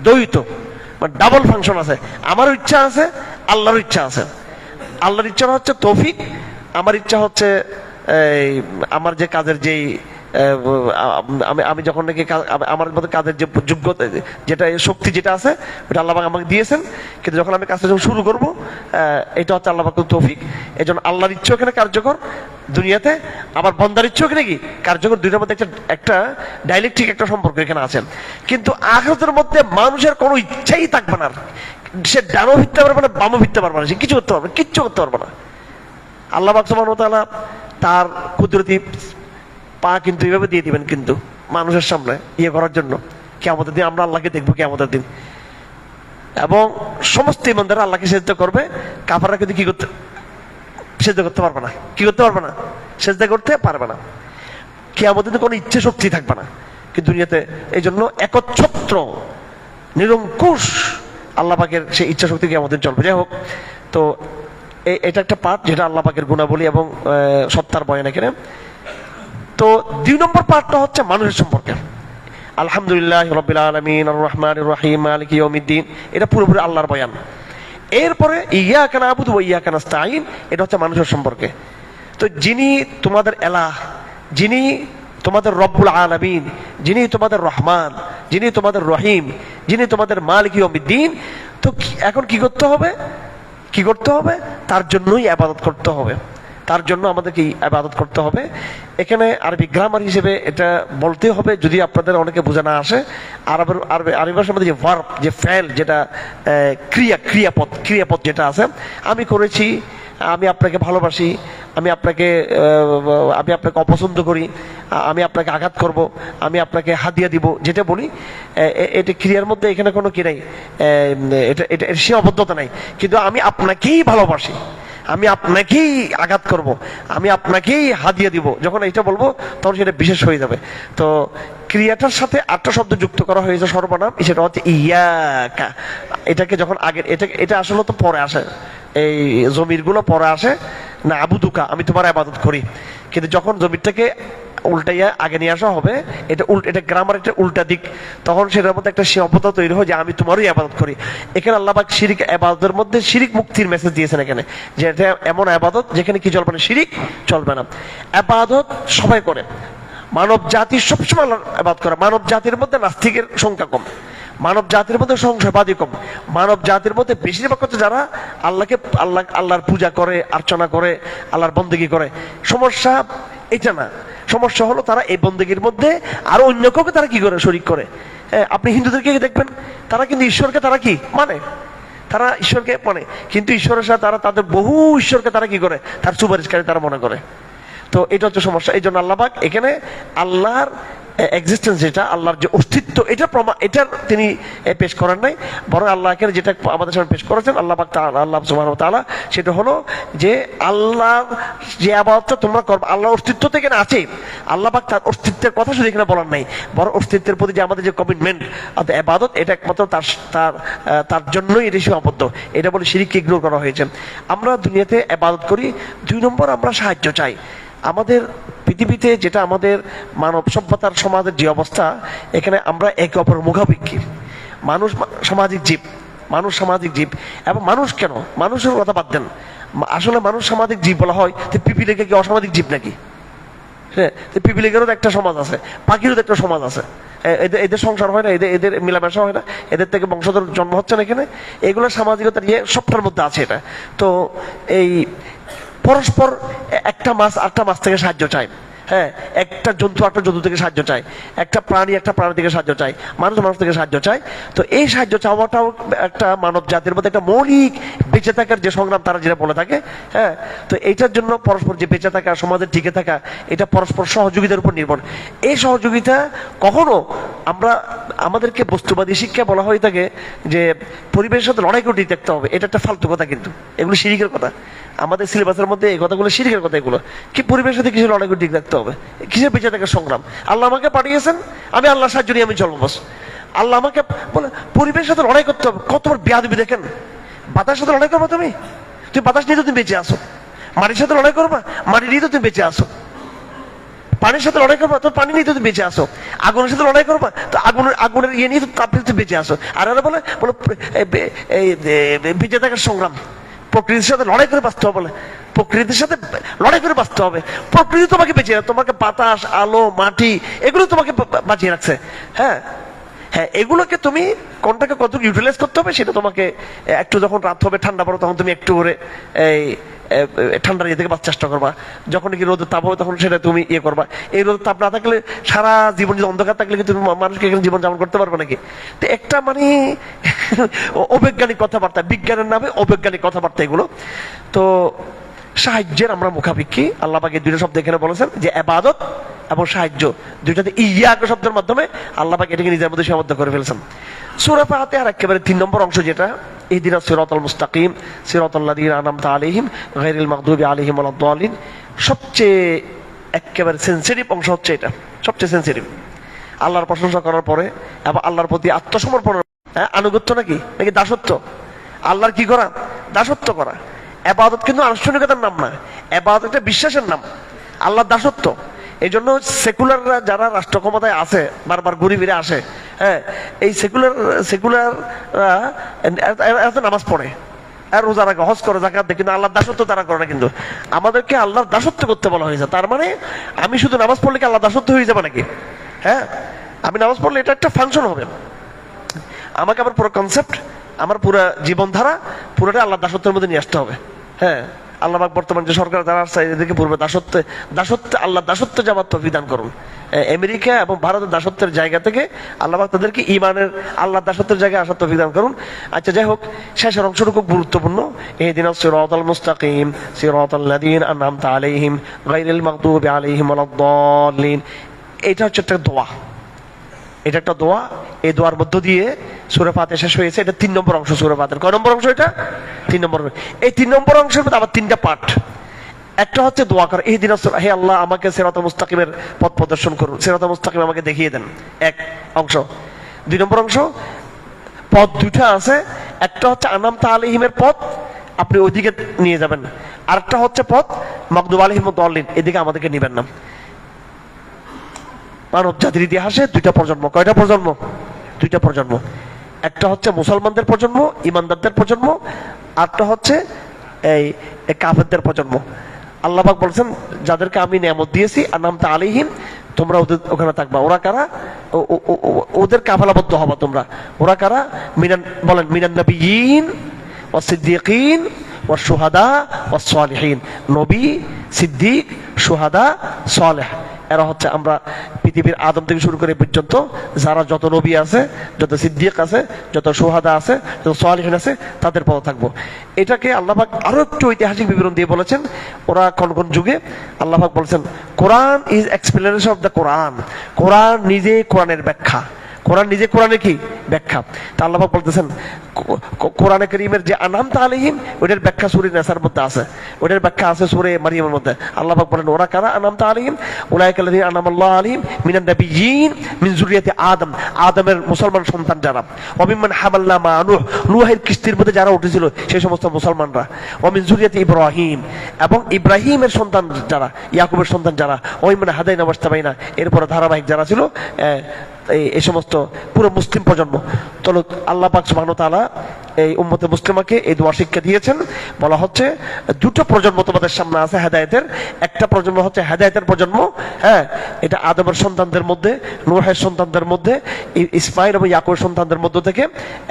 Speaker 1: দ্বৈত মানে ডাবল ফাংশন আছে। আমারও ইচ্ছা আছে, আল্লাহর ইচ্ছা আছে। আল্লাহর ইচ্ছা হচ্ছে তৌফিক, আমার ইচ্ছা হচ্ছে আমার যে কাজের যেই আমি যখন নাকি আমার মধ্যে কাজের যে যোগ্যতা, যেটা শক্তি যেটা আছে, ওটা আল্লাহ পাক আমাকে দিয়েছেন। কিন্তু যখন আমি কাজটা যখন শুরু করবো, এটা হচ্ছে আল্লাহ পাকের তৌফিক। এই জন্য আল্লাহর ইচ্ছা এখানে কার্যকর দুনিয়াতে, আবার বন্দার ইচ্ছা এখানে কি কার্যকর। দুইটার মধ্যে একটা ডাইলেকট্রিক একটা সম্পর্ক এখানে আছেন। কিন্তু আখিরাতের মধ্যে মানুষের কোনো ইচ্ছাই থাকবে না, সে ডানও ভিত্তে পারবে না, বামও ভিত্তে পারবে না, সে কিছু করতে পারবে, কিচ্ছু করতে পারবে না। আল্লাহ পাক সুবহানাহু ওয়া তাআলা তার কুদরতি পা কিন্তু এইভাবে দিয়ে দিবেন কিন্তু মানুষের সামনে ইয়ে করার জন্য, কিয়ামতের দিন আমরা আল্লাহকে দেখবো কিয়ামতের দিন। এবং সমস্ত ইমানদাররা আল্লাহকে সিজদা করবে, কাফাররা কিন্তু সিজদা করতে পারবে না, সিজদা করতে পারবে না। কিয়ামতের দিন কোনো ইচ্ছে শক্তি থাকবে না। কিন্তু দুনিয়াতে এই জন্য একচ্ছত্র নিরঙ্কুশ আল্লাহ পাকের সেই ইচ্ছা শক্তি কিয়ামতের চলবে। যাই হোক, তো এটা একটা পার্ট যেটা আল্লাহ পাকের গুণাবলী এবং সত্তার বয়ান এখানে। তো 2 নম্বর পার্টটা হচ্ছে মানুষের সম্পর্কে। আলহামদুলিল্লাহ রাব্বিল আলামিন আর রহমানির রহিম মালিক ইয়াউমিদ্দিন, এটা পুরোপুরি আল্লাহর বয়ান। এরপরে ইয়াকা নাবুদু ওয়া ইয়াকা নাস্তাঈন, এটা হচ্ছে মানুষের সম্পর্কে। তো যিনি তোমাদের এলাহ, যিনি তোমাদের রব্বুল আলামিন, যিনি তোমাদের রহমান, যিনি তোমাদের রহিম, যিনি তোমাদের মালিক ইয়াউমিদ্দিন, তো এখন কি করতে হবে? তার জন্যই ইবাদত করতে হবে, তার জন্য আমাদেরকে ইবাদত করতে হবে। এখানে আরবি গ্রামার হিসেবে এটা বলতে হবে, যদি আপনাদের অনেকে বোঝা না আসে। আরবি ভাষার মধ্যে যে ভার্ব, যে ফেল, যেটা ক্রিয়াপদ যেটা আছে, আমি করেছি, আমি আপনাকে ভালোবাসি, আমি আপনাকে অপছন্দ করি, আমি আপনাকে আঘাত করব, আমি আপনাকে হাদিয়া দিব, যেটা বলি এটা ক্রিয়ার মধ্যে এখানে কোনো কি নাই, এটা এটা সীমাবদ্ধতা নাই। কিন্তু আমি আপনাকেই ভালোবাসি, আমি আপনাকেই আঘাত করব, আমি আপনাকেই হাদিয়া দিব, যখন এটা বলবো তখন সেটা বিশেষ হয়ে যাবে। তো ক্রিয়াটার সাথে আটটা শব্দ যুক্ত করা হয়েছে সর্বনাম, সেটা হচ্ছে ইয়াকা। এটাকে যখন আগে এটা আসলে তো পরে আসে, এই জমির গুলো পরে আসে না, আবুদুকা আমি তোমার ইবাদত করি। কিন্তু যখন জমিরটাকে উল্টাইয়া আগে নিয়ে আসা হবে, এটা গ্রামার একটা উল্টা দিক, তখন সেটার মধ্যে একটা সীমাবদ্ধতা তৈরি হয় যে আমি তোমারই ইবাদত করি। এখানে আল্লাহ পাক শিরিক ইবাদতের মধ্যে শিরিক মুক্তির মেসেজ দিয়েছেন এখানে, যে এটা এমন ইবাদত যেখানে কি চলবে না, শিরিক চলবে না। ইবাদত সবাই করে, মানব জাতি সবসময় আল্লাহর ইবাদত করে। মানব জাতির মধ্যে নাস্তিকের সংখ্যা কম, মানব জাতির মধ্যে সংশয়বাদী কম। মানব জাতির মধ্যে বেশিরভাগ হচ্ছে যারা আল্লাহর পূজা করে, অর্চনা করে, আল্লাহর বন্দেগী করে। সমস্যা এটা না, সমস্যা হলো তারা এই বন্দেগীর মধ্যে আর অন্য কাউকে তারা কি করে, শরীক করে। আপনি হিন্দুদেরকে দেখবেন, তারা কিন্তু ঈশ্বরকে তারা কি মানে, তারা ঈশ্বরকে মানে, কিন্তু ঈশ্বরের সাথে তারা তাদের বহু ঈশ্বরকে তারা কি করে, তার সুপারিশকারী তারা মনে করে। তো এটা হচ্ছে সমস্যা। এই জন্য আল্লাহ পাক এখানে আল্লাহর এক্সিস্টেন্স, যেটা আল্লাহর যে অস্তিত্ব, এটা এটার তিনি পেশ করেন নাই, বরং আল্লাহ এখানে যেটা আমাদের সামনে পেশ করেছেন আল্লাহ পাক আল্লাহ সুবহানাহু ওয়া তাআলা, সেটা হলো যে আল্লাহর যে ইবাদতটা তোমরা করবে, আল্লাহর অস্তিত্ব তো এখানে আছে। আল্লাহ পাক তার অস্তিত্বের কথা শুধু এখানে বলার নাই, বরং অস্তিত্বের প্রতি যে আমাদের যে কমিটমেন্ট ইবাদত, এটা একমাত্র তার জন্যই এটা সীমাবদ্ধ। এটা বলে শিরককে ইগনোর করা হয়েছে। আমরা দুনিয়াতে ইবাদত করি, 2 নম্বর আমরা সাহায্য চাই। আমাদের পৃথিবীতে যেটা আমাদের মানব সভ্যতার সমাজের যে অবস্থা, এখানে আমরা একে অপরের মুখাপেক্ষী। মানুষ সামাজিক জীব, মানুষ সামাজিক জীব। এবং মানুষ কেন, মানুষের কথা বাদ দেন, আসলে মানুষ সামাজিক জীব বলা হয়, তো পিপিলিকা কি অসামাজিক জীব নাকি? হ্যাঁ, পিপিলিকারও একটা সমাজ আছে, পাখিরও একটা সমাজ আছে। এদের সংসার হয় না, এদের মেলামেশা হয় না, এদের থেকে বংশধর জন্ম হচ্ছে না এখানে। এগুলো সামাজিকতা নিয়ে সবটার মধ্যে আছে এটা। তো এই পরস্পর একটা মাছ আরেকটা মাছ থেকে সাহায্য চায়, হ্যাঁ, একটা জন্তু একটা জন্তু থেকে সাহায্য চায়, একটা প্রাণী একটা প্রাণী থেকে সাহায্য চায়, মানুষ থেকে সাহায্য চায়। তো এই সাহায্য চাওয়াটাও একটা মানব জাতির মধ্যে একটা মৌলিক বেঁচে থাকার যে সংগ্রাম তারা যেটা বলে থাকে। হ্যাঁ, তো এইটার জন্য পরস্পর যে বেঁচে থাকা, সমাজে টিকে থাকা, এটা পরস্পর সহযোগিতার উপর নির্ভর। এই সহযোগিতা কখনো আমাদেরকে বস্তুবাদী শিক্ষা বলা হয়ে থাকে যে পরিবেশের সাথে লড়াই করে টিকে থাকতে হবে, এটা একটা ফালতু কথা, কিন্তু এগুলো শিরিকের কথা। আমাদের সিলেবাসের মধ্যে এই কথাগুলো শিরিকের কথা। এগুলো কি পরিবেশের সাথে কিছু লড়াই করে ঠিক রাখতে হবে, কিসের বেঁচে থাকার সংগ্রাম? আল্লাহ আমাকে পাঠিয়েছেন, আমি আল্লাহর সাহায্য নিয়ে আমি চলবো বাস। আল্লাহ আমাকে বলে পরিবেশের সাথে লড়াই করতে হবে, কত বড় বেয়াদবি দেখেন। বাতাসের সাথে লড়াই করবো তুমি বাতাস নিয়ে তো তুমি বেঁচে আসো। মাটির সাথে লড়াই করবা, মাটি নিয়ে তো তুমি বেঁচে আসো। পানির সাথে লড়াই করবা, তো পানি নিয়ে তো তুমি বেঁচে আসো। আগুনের সাথে লড়াই করবা, তো আগুনের ইয়ে নিয়ে তো তাপ নিয়ে তুমি বেঁচে আসো। আর ওরা বলে বেঁচে থাকার সংগ্রাম, প্রকৃতির সাথে লড়াই করে বাঁচতে হবে। বলে প্রকৃতির সাথে লড়াই করে বাঁচতে হবে। প্রকৃতি তোমাকে বেঁচে, তোমাকে বাতাস, আলো, মাটি এগুলো তোমাকে বাঁচিয়ে রাখছে। হ্যাঁ হ্যাঁ, এগুলোকে তুমি কোনটাকে কতটুকু ইউটিলাইজ করতে হবে সেটা তোমাকে, একটু যখন রাত হবে ঠান্ডা পড়ো তখন তুমি একটু করে এই ঠান্ডার ইয়ে থেকে বাঁচার চেষ্টা করবা। যখন কি রোদের তাপ হবে তখন সেটা তুমি ইয়ে করবা। এই রোদের তাপ না থাকলে সারা জীবন যদি অন্ধকার থাকলে কি তুমি মানুষকে এখানে জীবন যাপন করতে পারবে নাকি? তো একটা মানে অবৈজ্ঞানিক কথাবার্তা, বিজ্ঞানের নামে অবৈজ্ঞানিক কথাবার্তা এগুলো। তো সাহায্যের আমরা মুখাপেক্ষী। আল্লাহ পাক এই দুইটা শব্দ এখানে বলেছেন যে ইবাদত এবং সাহায্য, দুইটাতে ইয়াক শব্দের মাধ্যমে আল্লাহ পাক এটাকে নিজের মধ্যে সীমাবদ্ধ করে ফেলেছেন। সূরা ফাতিহার একেবারে 3 নম্বর অংশ, যেটা ইহদিনাস সিরাতাল মুস্তাকিম সিরাতাল লাযিনা আনআমতা আলাইহিম গায়রিল মাগদুবি আলাইহিম ওয়ালাদ-দাল্লিন, সবচেয়ে একেবারে সেনসিটিভ অংশ হচ্ছে এটা, সবচেয়ে সেনসিটিভ। আল্লাহর প্রশংসা করার পরে এবং আল্লাহর প্রতি আত্মসমর্পণ, আনুগত্য নাকি নাকি দাসত্ব? আল্লাহর কি করা? দাসত্ব করা। ইবাদত কিন্তু আনুষ্ঠানিকতার নাম না, ইবাদত একটা বিশ্বাসের নাম, আল্লাহর দাসত্ব। এই জন্য সেকুলাররা যারা রাষ্ট্র ক্ষমতায় আছে, বারবার ঘুরে ফিরে আসে, হ্যাঁ, এই সেকুলাররা এত নামাজ পড়ে আর রোজা রাখে, হজ করে, যাকাত দেয়, কিন্তু আল্লাহর দাসত্ব তারা করে না। কিন্তু আমাদেরকে আল্লাহর দাসত্ব করতে বলা হয়েছে। তার মানে আমি শুধু নামাজ পড়লে কি আল্লাহ দাসত্ব হয়ে যাবে নাকি? হ্যাঁ, আমি নামাজ পড়লে এটা একটা ফাংশন হবে। আমাকে আবার পুরো কনসেপ্ট, আমার পুরো জীবনধারা পুরোটা আল্লাহর দাসত্বের মধ্যে নিয়ে আসতে হবে। হ্যাঁ, আল্লাহ পাক বর্তমান যে সরকার যারা আছে এদেরকে পূর্বে দাসত্বে আল্লাহ দাসত্ব যাওয়ার তৌফিক দান করুন। আমেরিকা এবং ভারতের দাসত্বের জায়গা থেকে আল্লাহ পাক তাদেরকে ঈমানের আল্লাহ দাসত্বের জায়গায় আসার তৌফিক দান করুন। আচ্ছা, যাই হোক, শেষের অংশটা খুব গুরুত্বপূর্ণ। ইহদিনাস সিরাতাল মুস্তাকিম সিরাতাল লাযীনা আন'আমতা আলাইহিম গায়রিল মাগদুবি আলাইহিম ওয়ালাদ-দাল্লিন। এটা হচ্ছে একটা দোয়া, এটা একটা দোয়া। এই দোয়ার মধ্য দিয়ে সূরা ফাতিহা শেষ হয়েছে। এটা 3 নম্বর অংশ সূরা ফাতিহার। কয় নম্বর অংশ এটা? 3 নম্বর। এই 3 নম্বর অংশের মধ্যে আবার 3টা পার্ট। একটা হচ্ছে দোয়া করা, ইহদিনাস, হে আল্লাহ আমাকে সিরাতাল মুস্তাকিমের পথ প্রদর্শন করুন, সিরাতাল মুস্তাকিম আমাকে দেখিয়ে দেন, এক অংশ। 2 নম্বর অংশ, পথ দুটা আছে, একটা হচ্ছে আন'আমতা আলাইহিমের পথ, আপনি ওইদিকে নিয়ে যাবেন, আরেকটা হচ্ছে পথ মাগদুব আলাইহিম ওয়াদ-দাল্লিন, এদিকে আমাদেরকে নিবেন না। মানব জাতির ইতিহাসে 2টা প্রজন্ম। কয়টা প্রজন্ম? 2টা প্রজন্ম। একটা হচ্ছে মুসলমানদের প্রজন্ম, ইমানদারদের প্রজন্ম, আরটা হচ্ছে এই কাফেরদের প্রজন্ম। আল্লাহ পাক বলছেন, যাদেরকে আমি নিয়ামত দিয়েছি আন'আমতা আলাইহিম, তোমরা ওদের ওখানে থাকবা। ওরা কারা? ওদের কাফেলাবদ্ধ হবা তোমরা। ওরা কারা? বলেন, মিনান নবিয়্যিন ওয়াস সিদ্দীকিন ওয়াস শুহাদা ওয়াস সালিহিন। নবী, সিদ্দিক, শুহাদা, সালেহ, এরা হচ্ছে আমরা পৃথিবীর আদম থেকে শুরু করে পর্যন্ত যারা যত নবী আছে, যত সিদ্দিক আছে, যত শুহাদা আছে, যত সালিহিন আছে, তাদের পথে থাকবো। এটাকে আল্লাহ পাক আরো একটু ঐতিহাসিক বিবরণ দিয়ে বলেছেন। ওরা কোন কোন যুগে? আল্লাহ পাক বলেছেন, Quran is explanation of the কোরআন। কোরআন নিজে কোরআনের ব্যাখ্যা। কোরআন নিজে কোরআনের কি ব্যাখ্যা? তা আল্লাহ পাক বলতেছেন, কোরআনে কারীমের যে আন'আমতা আলাইহিম, ওটার ব্যাখ্যা সূরা নিসার মধ্যে আছে, ওটার ব্যাখ্যা আছে সূরা মারইয়ামের মধ্যে। আল্লাহ পাক বলেন, ওরা কারা আন'আমতা আলাইহিম? উলাইকাল্লাযীনা আন'আমাল্লাহু আলাইহিম মিনান নাবিয়্যিন মিন যুররিয়াতি আদম। আদমের মুসলমান সন্তান যারা। ওয়া মিম্মান হামালনা মা নূহ, নূহের কিস্তির মধ্যে যারা উঠেছিল সেই সমস্ত মুসলমানরা। ওয়া মিন যুররিয়াতি ইব্রাহিম, এবং ইব্রাহিমের সন্তান যারা, ইয়াকুবের সন্তান যারা। ওয়া মিম্মান হাদাইনা ওয়াজতাবাইনা, এরপরে ধারাবাহিক যারা ছিল এই সমস্ত পুরো মুসলিম প্রজন্ম। তো আল্লাহ পাক সুবহানাহু ওয়া তাআলা এই উম্মতে মুসলিমাকে এই দোয়া শিক্ষা দিয়েছেন। বলা হচ্ছে 2টো প্রজন্ম তোমাদের সামনে আছে হেদায়েতের। একটা প্রজন্ম হচ্ছে হেদায়েতের প্রজন্ম, হ্যাঁ, এটা আদমের সন্তানদের মধ্যে, নূহের সন্তানদের মধ্যে, ইসমাইল এবং ইয়াকুবের সন্তানদের মধ্য থেকে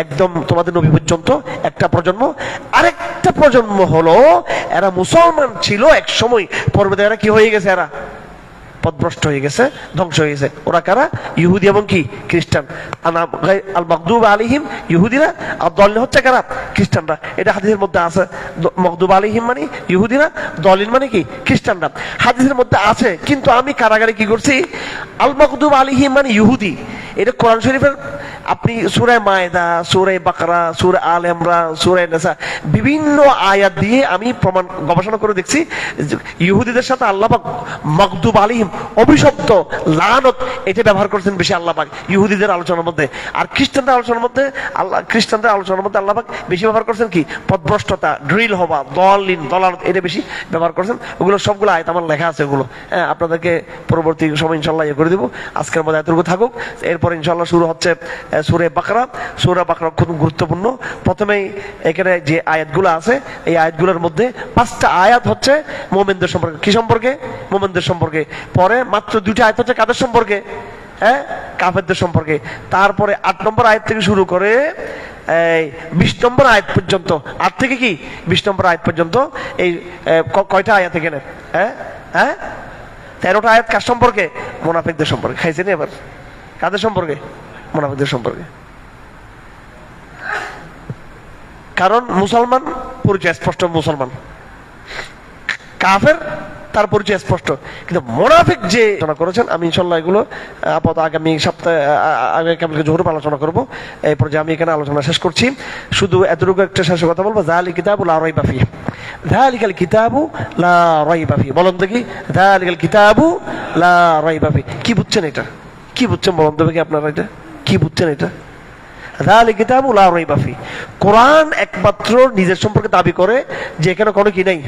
Speaker 1: একদম তোমাদের নবী পর্যন্ত একটা প্রজন্ম। আরেকটা প্রজন্ম হলো এরা মুসলমান ছিল এক সময়, পরবর্তীতে এরা কি হয়ে গেছে? এরা পথভ্রষ্ট হয়ে গেছে, ধ্বংস হয়ে গেছে। ওরা কারা? ইহুদি এবং কি খ্রিস্টান। আল মাগদুব আলাইহিম ইহুদিরা, আর দলিন হচ্ছে কারা? খ্রিস্টানরা। এটা হাদিসের মধ্যে আছে। মাগদুব আলাইহিম মানে ইহুদিরা, দলিন মানে কি? খ্রিস্টানরা। হাদিসের মধ্যে আছে, কিন্তু আমি কারাগারে কি করছি? আল মাগদুব আলাইহিম মানে ইহুদি। এটা কোরআন শরীফের আপনি সূরা মায়েদা, সূরা বাকরা, সূরা আল ইমরান, সূরা নিসা, বিভিন্ন আয়াত দিয়ে আমি প্রমাণ গবেষণা করে দেখছি ইহুদিদের সাথে আল্লাহ পাক মাগদুব আলাইহিম, অভিশপ্ত, লানত, এটা ব্যবহার করছেন বেশি আল্লাহ পাক ইহুদিদের আলোচনার মধ্যে। আর খ্রিস্টানদের আলোচনার মধ্যে আল্লাহ পাক বেশি ব্যবহার করছেন কি? পথভ্রষ্টতা, ড্রিল হওয়া, দলিন, দলালত, এটা বেশি ব্যবহার করছেন। ওগুলো সবগুলো আয়াত আমার লেখা আছে, ওগুলো হ্যাঁ আপনাদেরকে পরবর্তী সময় ইনশাআল্লাহ করে দিব। আজকের মধ্যে এতটুকু থাকুক। এরপর ইনশাআল্লাহ শুরু হচ্ছে সূরা বাকরা। সূরা বাকরা খুব গুরুত্বপূর্ণ। প্রথমেই এখানে যে আয়াতগুলো আছে, এই আয়াতগুলোর মধ্যে 5টা আয়াত হচ্ছে মুমিনদের সম্পর্কে। কি সম্পর্কে? মুমিনদের সম্পর্কে। পরে মাত্র 2টা আয়াত হচ্ছে কাদের সম্পর্কে? হ্যাঁ, কাফেরদের সম্পর্কে। তারপরে 8 নম্বর আয়াত থেকে শুরু করে 20 নম্বর আয়াত পর্যন্ত, 8 থেকে কি 20 নম্বর আয়াত পর্যন্ত এই কয়টা আয়াত এখানে? হ্যাঁ হ্যাঁ 13টা আয়াত কার সম্পর্কে? মুনাফিকদের সম্পর্কে। খাইছেন এবার? কাদের সম্পর্কে? মুনাফিকদের সম্পর্কে। কারণ মুসলমান পরিচয় স্পষ্ট, মুসলমান। কাফের তার পরিচয় স্পষ্ট, কিন্তু মুনাফিক যে আলোচনা করেছেন, আমি ইনশাআল্লাহ এগুলো আপাতত আগামী সপ্তাহে আগামীকালকে জোহর আলোচনা করবো। এরপর যে আমি এখানে আলোচনা শেষ করছি, শুধু এতটুকু একটা শেষ কথা বলবো, যালিকাল কিতাবু লা রাইবা ফিহি, যালিকাল কিতাবু লা রাইবা ফিহি। বলুন দেখি, যালিকাল কিতাবু লা রাইবা ফিহি, কি বুঝছেন এটা? কি বুঝছেন বলুন দেখি আপনারা, এটা কি বুঝছেন? এটা যালিকাল কিতাবু লা রাইবা ফিহি, কোরআন একমাত্র নিজের সম্পর্কে দাবি করে যে এখানে কোনো কি নেই,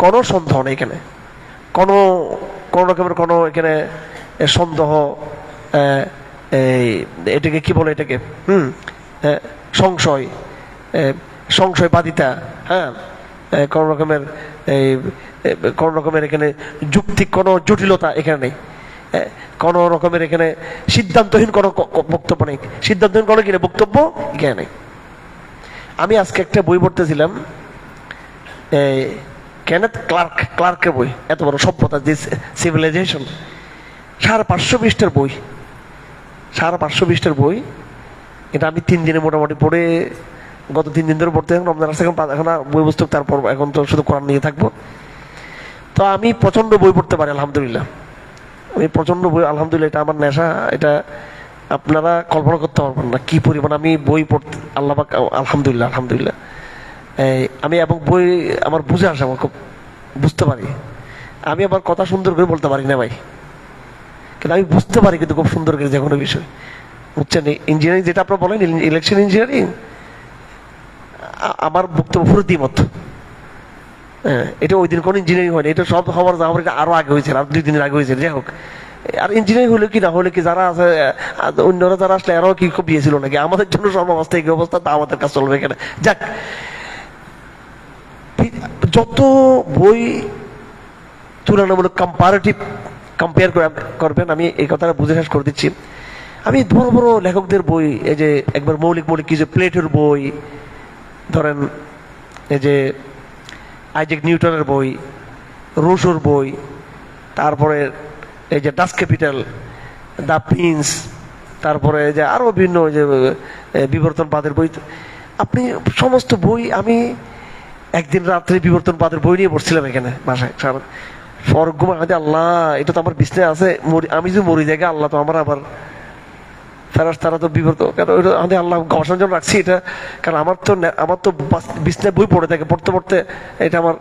Speaker 1: কোনো সন্দেহ নেই, এখানে কোনো রকমের কোনো এখানে সন্দেহ, এটাকে কি বলে, এটাকে সংশয়বাদিতা, হ্যাঁ, কোন রকমের এখানে যুক্তিক কোনো জটিলতা এখানে নেই, কোন রকমের এখানে সিদ্ধান্তহীন কোনো বক্তব্য নেই, সিদ্ধান্তহীন কোনো কিনা বক্তব্য এখানে নেই। আমি আজকে একটা বই পড়তেছিলাম, কেনেথ ক্লার্কের বই, এত বড় সভ্যতা, যে সিভিলাইজেশন, 550 পৃষ্ঠার বই, 550 পৃষ্ঠার বই। এটা আমি 3 দিনে মোটামুটি পড়ে, গত 3 দিন ধরে পড়তে, এখন রমজান আসছে, এখন বই পুস্তক, তারপর এখন তো শুধু কোরআন নিয়ে থাকবো। তো আমি প্রচন্ড বই পড়তে পারি আলহামদুলিল্লাহ, আমি প্রচন্ড বই আলহামদুলিল্লাহ, এটা আমার নেশা। এটা আপনারা কল্পনা করতে পারবেন না কি পরিমাণ আমি বই পড়তে, আল্লাহ পাক, আলহামদুলিল্লাহ আলহামদুলিল্লাহ। আমি এবং বই আমার বুঝে আসে, আমার খুব বুঝতে পারি। আমি আবার কথা সুন্দর করে বলতে পারি না ভাই, কিন্তু আমি বুঝতে পারি কিন্তু খুব সুন্দর করে যে কোনো বিষয়, বুঝছেন? ইঞ্জিনিয়ারিং যেটা আপনারা বলেন, ইলেকশন ইঞ্জিনিয়ারিং, আমার বক্তব্য পুরো দ্বিমত। হ্যাঁ, এটা ওই দিন কোনো ইঞ্জিনিয়ারিং হয়নি, এটা সব হওয়ার যাওয়ার আরো আগে হয়েছে, আর 2 দিনের আগে হয়েছে। যাই হোক, আর ইঞ্জিনিয়ারিং হলে কি না হলে কি, যারা আছে অন্যরা যারা আসলে এরাও কি খুব দিয়েছিল নাকি? আমাদের জন্য সব অবস্থা এই অবস্থা, তা আমাদের কাজ চলবে এখানে। যাক, যত বই তুলনামূলক কম্পেয়ার করবেন, আমি এই কথাটা বুঝে শেষ করে দিচ্ছি। আমি বড় বড় লেখকদের বই, এই যে একবার মৌলিক কিছু প্লেটোর বই ধরেন, এই যে আইজ্যাক নিউটনের বই, রুশোর বই, তারপরে এই যে ডাস ক্যাপিটাল, দ্য প্রিন্স, তারপরে যে আরো বিভিন্ন যে বিবর্তনবাদের বই, আপনি সমস্ত বই, আমি একদিন রাত্রে বিবর্তনবাদের বই নিয়ে পড়ছিলাম এখানে বাসায়, স্বর্গ আল্লাহ, এটা তো আমার বিছনায় আছে, আমি যদি মরি জায়গা, আল্লাহ তো আমার আবার ফেরেশতারা তো বিবর্তন, কারণ আমি আল্লাহ গবেষণার জন্য রাখছি এটা, কারণ আমার তো বিছনায় বই পড়ে থাকে, পড়তে পড়তে এটা আমার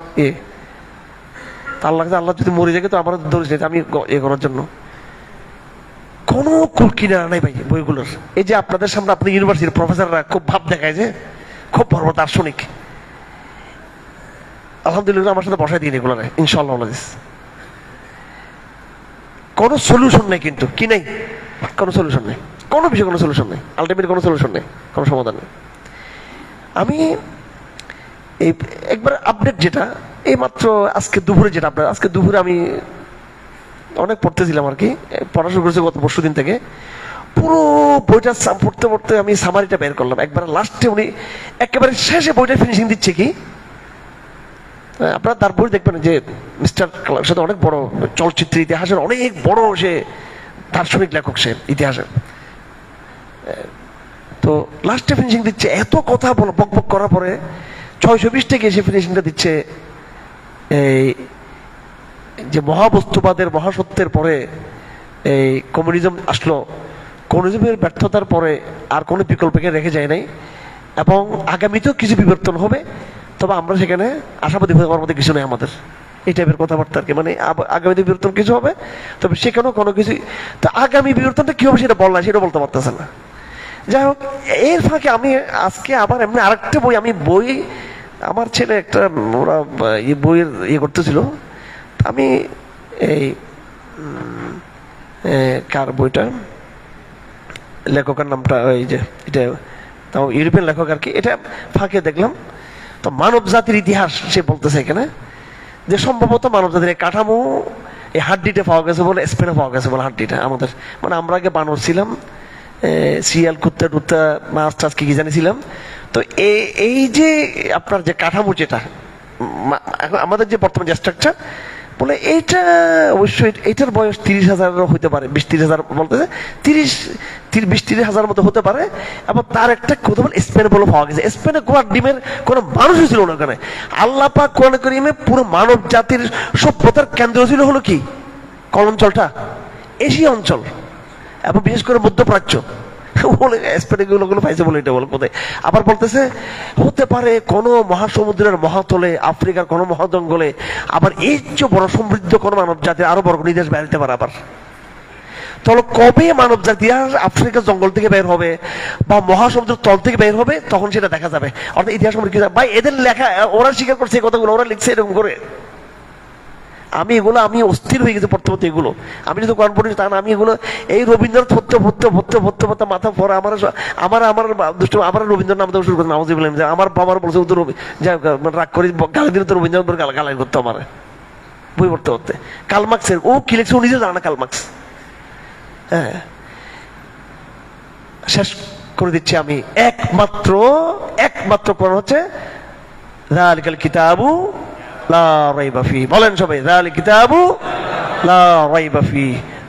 Speaker 1: আল্লাহ যদি মরে যায় তো আমার দোষ নেই, আমি করার জন্য কোনো কিনারা নাই ভাই বইগুলোর। এই যে আপনাদের সামনে আপনি ইউনিভার্সিটির প্রফেসররা খুব ভাব দেখায় যে খুব বড় দার্শনিক, আলহামদুলিল্লাহ আমার সাথে বসাই দিন এগুলো, ইনশাআল্লাহ কোনো সলিউশন নেই, কিন্তু কি নেই, কোনো সলিউশন নেই, কোনো বিষয়ে কোনো সলিউশন নেই, আলটিমেট কোনো সলিউশন নেই, কোনো সমাধান নেই। আমি এই একবার আপডেট যেটা এই মাত্র আজকে দুপুরে, যেটা আপনার আজকে দুপুরে আমি অনেক পড়তেছিলাম আর কি, পড়াশোনা করেছি গত পরশুদিন থেকে, পুরো বইটা পড়তে পড়তে আমি সামারিটা বের করলাম একবার লাস্টে। উনি একেবারে শেষে বইটা ফিনিশিং দিচ্ছে কি, আপনারা তার বই দেখবেন যে মিস্টার ক্লার্কের সাথে অনেক বড় চলচ্চিত্র ইতিহাসের অনেক বড় সে দার্শনিক লেখক, সে ইতিহাসের। তো লাস্টে ফিনিশিং দিচ্ছে, এত কথা বক বক করার পরে 620 থেকে এসে ফিনিশিংটা দিচ্ছে এই যে মহাবস্তুবাদের মহাসত্যের পরে এই কমিউনিজম আসলো, কমিউনিজমের ব্যর্থতার পরে আর কোনো বিকল্পকে রেখে যায় নাই, এবং আগামীতেও কিছু বিবর্তন হবে, তবে আমরা সেখানে আশাবাদী হওয়ার মধ্যে কিছু নেই আমাদের, এই টাইপের কথাবার্তা আর কি। মানে আগামীতে বিবর্তন কিছু হবে, তবে সেখানেও কোনো কিছু, তো আগামী বিবর্তনটা কি হবে সেটা বললাম, সেটা বলতে পারতেছে না। যাই হোক, এর ফাঁকে আমি আজকে আবার এমনি আরেকটা বই, আমি বই, আমার ছেলে একটা ওরা বইয়ের করতেছিল, আমি এই কার বইটা, লেখকের নামটা এই যে এটা তাও ইউরোপিয়ান লেখক আর কি, এটা ফাঁকে দেখলাম। তো মানব জাতির ইতিহাস সে বলতেছে এখানে যে সম্ভবত মানব জাতির কাঠামো এই হাড্ডিটা পাওয়া গেছে বলে, স্পেনে পাওয়া গেছে বলে হাড্ডিটা আমাদের, মানে আমরা আগে বানর ছিলাম, শিয়াল কুত্তা টুত্তা মাছ টাছ কি জানিছিলাম। তো এই যে আপনার যে কাঠামো, যেটা আমাদের যে বর্তমান যে স্ট্রাকচার বলে, এইটা অবশ্যই এইটার বয়স 30,000 হইতে পারে, 20-30,000 বলতেছে, 20-30,000 মতো হতে পারে। এবং তার একটা কথা বলে স্পেনে বলে পাওয়া গেছে, স্পেনে গোয়ার ডিমের কোনো মানুষই ছিল না ওখানে। আল্লাহ পাক কোরআনে কারীমে পুরো মানব জাতির সভ্যতার কেন্দ্র ছিল হলো কি কোন অঞ্চলটা, এশিয়া অঞ্চল, এবং বিশেষ করে মধ্যপ্রাচ্য বলে স্পেনে গুলো পাইছে বলে এটা বলে কোথায়। আবার বলতেছে হতে পারে কোন মহাসমুদ্রের মহাতলে, আফ্রিকার কোন মহাজঙ্গলে, আবার এই যে বড় সমৃদ্ধ কোন মানব জাতির আরো বড় নির্দেশ বেরোতে পারে। আবার তাহলে কবে মানব জাতি আফ্রিকার জঙ্গল থেকে বের হবে বা মহাসমুদ্রের তল থেকে বের হবে, তখন সেটা দেখা যাবে। অর্থাৎ ইতিহাস ভাই এদের লেখা, ওরা স্বীকার করছে এই কথাগুলো, ওরা লিখছে এরকম করে। আমি অস্থির হয়ে গেছি পড়তে পড়তে এগুলো। আমি যদি কোরআন পড়ি, তা না, আমি এগুলো এই রবীন্দ্রনাথ ভর্তে মাথা পড়া, আমার দুষ্ট, আমার রবীন্দ্রনাথ নাম শুরু করতাম, আমার বাবার বলছে তো রাগ করি গালি দিলে তো রবীন্দ্রনাথ গালি করতো আমার বই পড়তে পড়তে। কালমার্কসের ও কি লিখছে ও নিজে জানা না, কালমার্কস। হ্যাঁ, শেষ করে দিচ্ছি আমি, একমাত্র কোরআন হচ্ছে যালিকাল কিতাবু লা রাইবা ফি। বলেন সবাই, যালিকাল কিতাবু লা রাইবা ফি,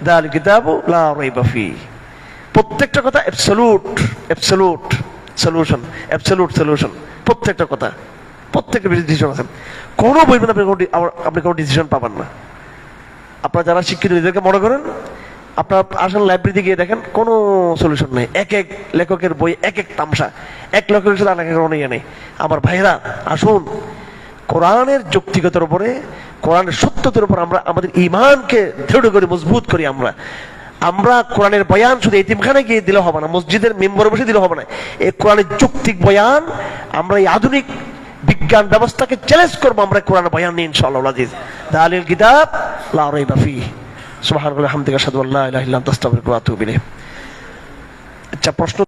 Speaker 1: যালিকাল কিতাবু লা রাইবা ফি। প্রত্যেকটা কথা অ্যাবসলিউট সলিউশন। প্রত্যেকটা কথা, প্রত্যেকটা ডিসিশন আছে। কোনো বই মধ্যে আপনি কোনো ডিসিশন পাবেন না। আপনারা যারা শিক্ষিত এদেরকে মনে করেন, আপনার আসলে লাইব্রেরিতে গিয়ে দেখেন কোনো সলিউশন নেই। এক এক লেখকের বই এক এক তামসা, এক লেখকের সাথে আরেক কোনো ইয়ে নেই। আমার ভাইরা আসুন, কোরআনের যৌক্তিকতার উপরে, কোরআনের সত্যতার উপর আমরা আমাদের ঈমানকে দৃঢ় করে মজবুত করি। আমরা কোরআনের বয়ান শুধু এতিমখানায় গিয়ে দিলে হবে না, মসজিদের মেম্বরে বসে দিলে হবে না। এই কোরআনের যৌক্তিক বয়ান আমরা এই আধুনিক বিজ্ঞান ব্যবস্থাকে চ্যালেঞ্জ করবো। আমরা কোরআন বয়ান নিয়ে ইনশাআল্লাহ আজিজ। যালিকাল কিতাব লা রাইবা ফি। সুবহানাল্লাহি ওয়া বিহামদিহি আশহাদু আল্লা ইলাহা ইল্লা আনতা আস্তাগফিরুকা ওয়া আতুবু ইলাইহ। আচ্ছা, প্রশ্ন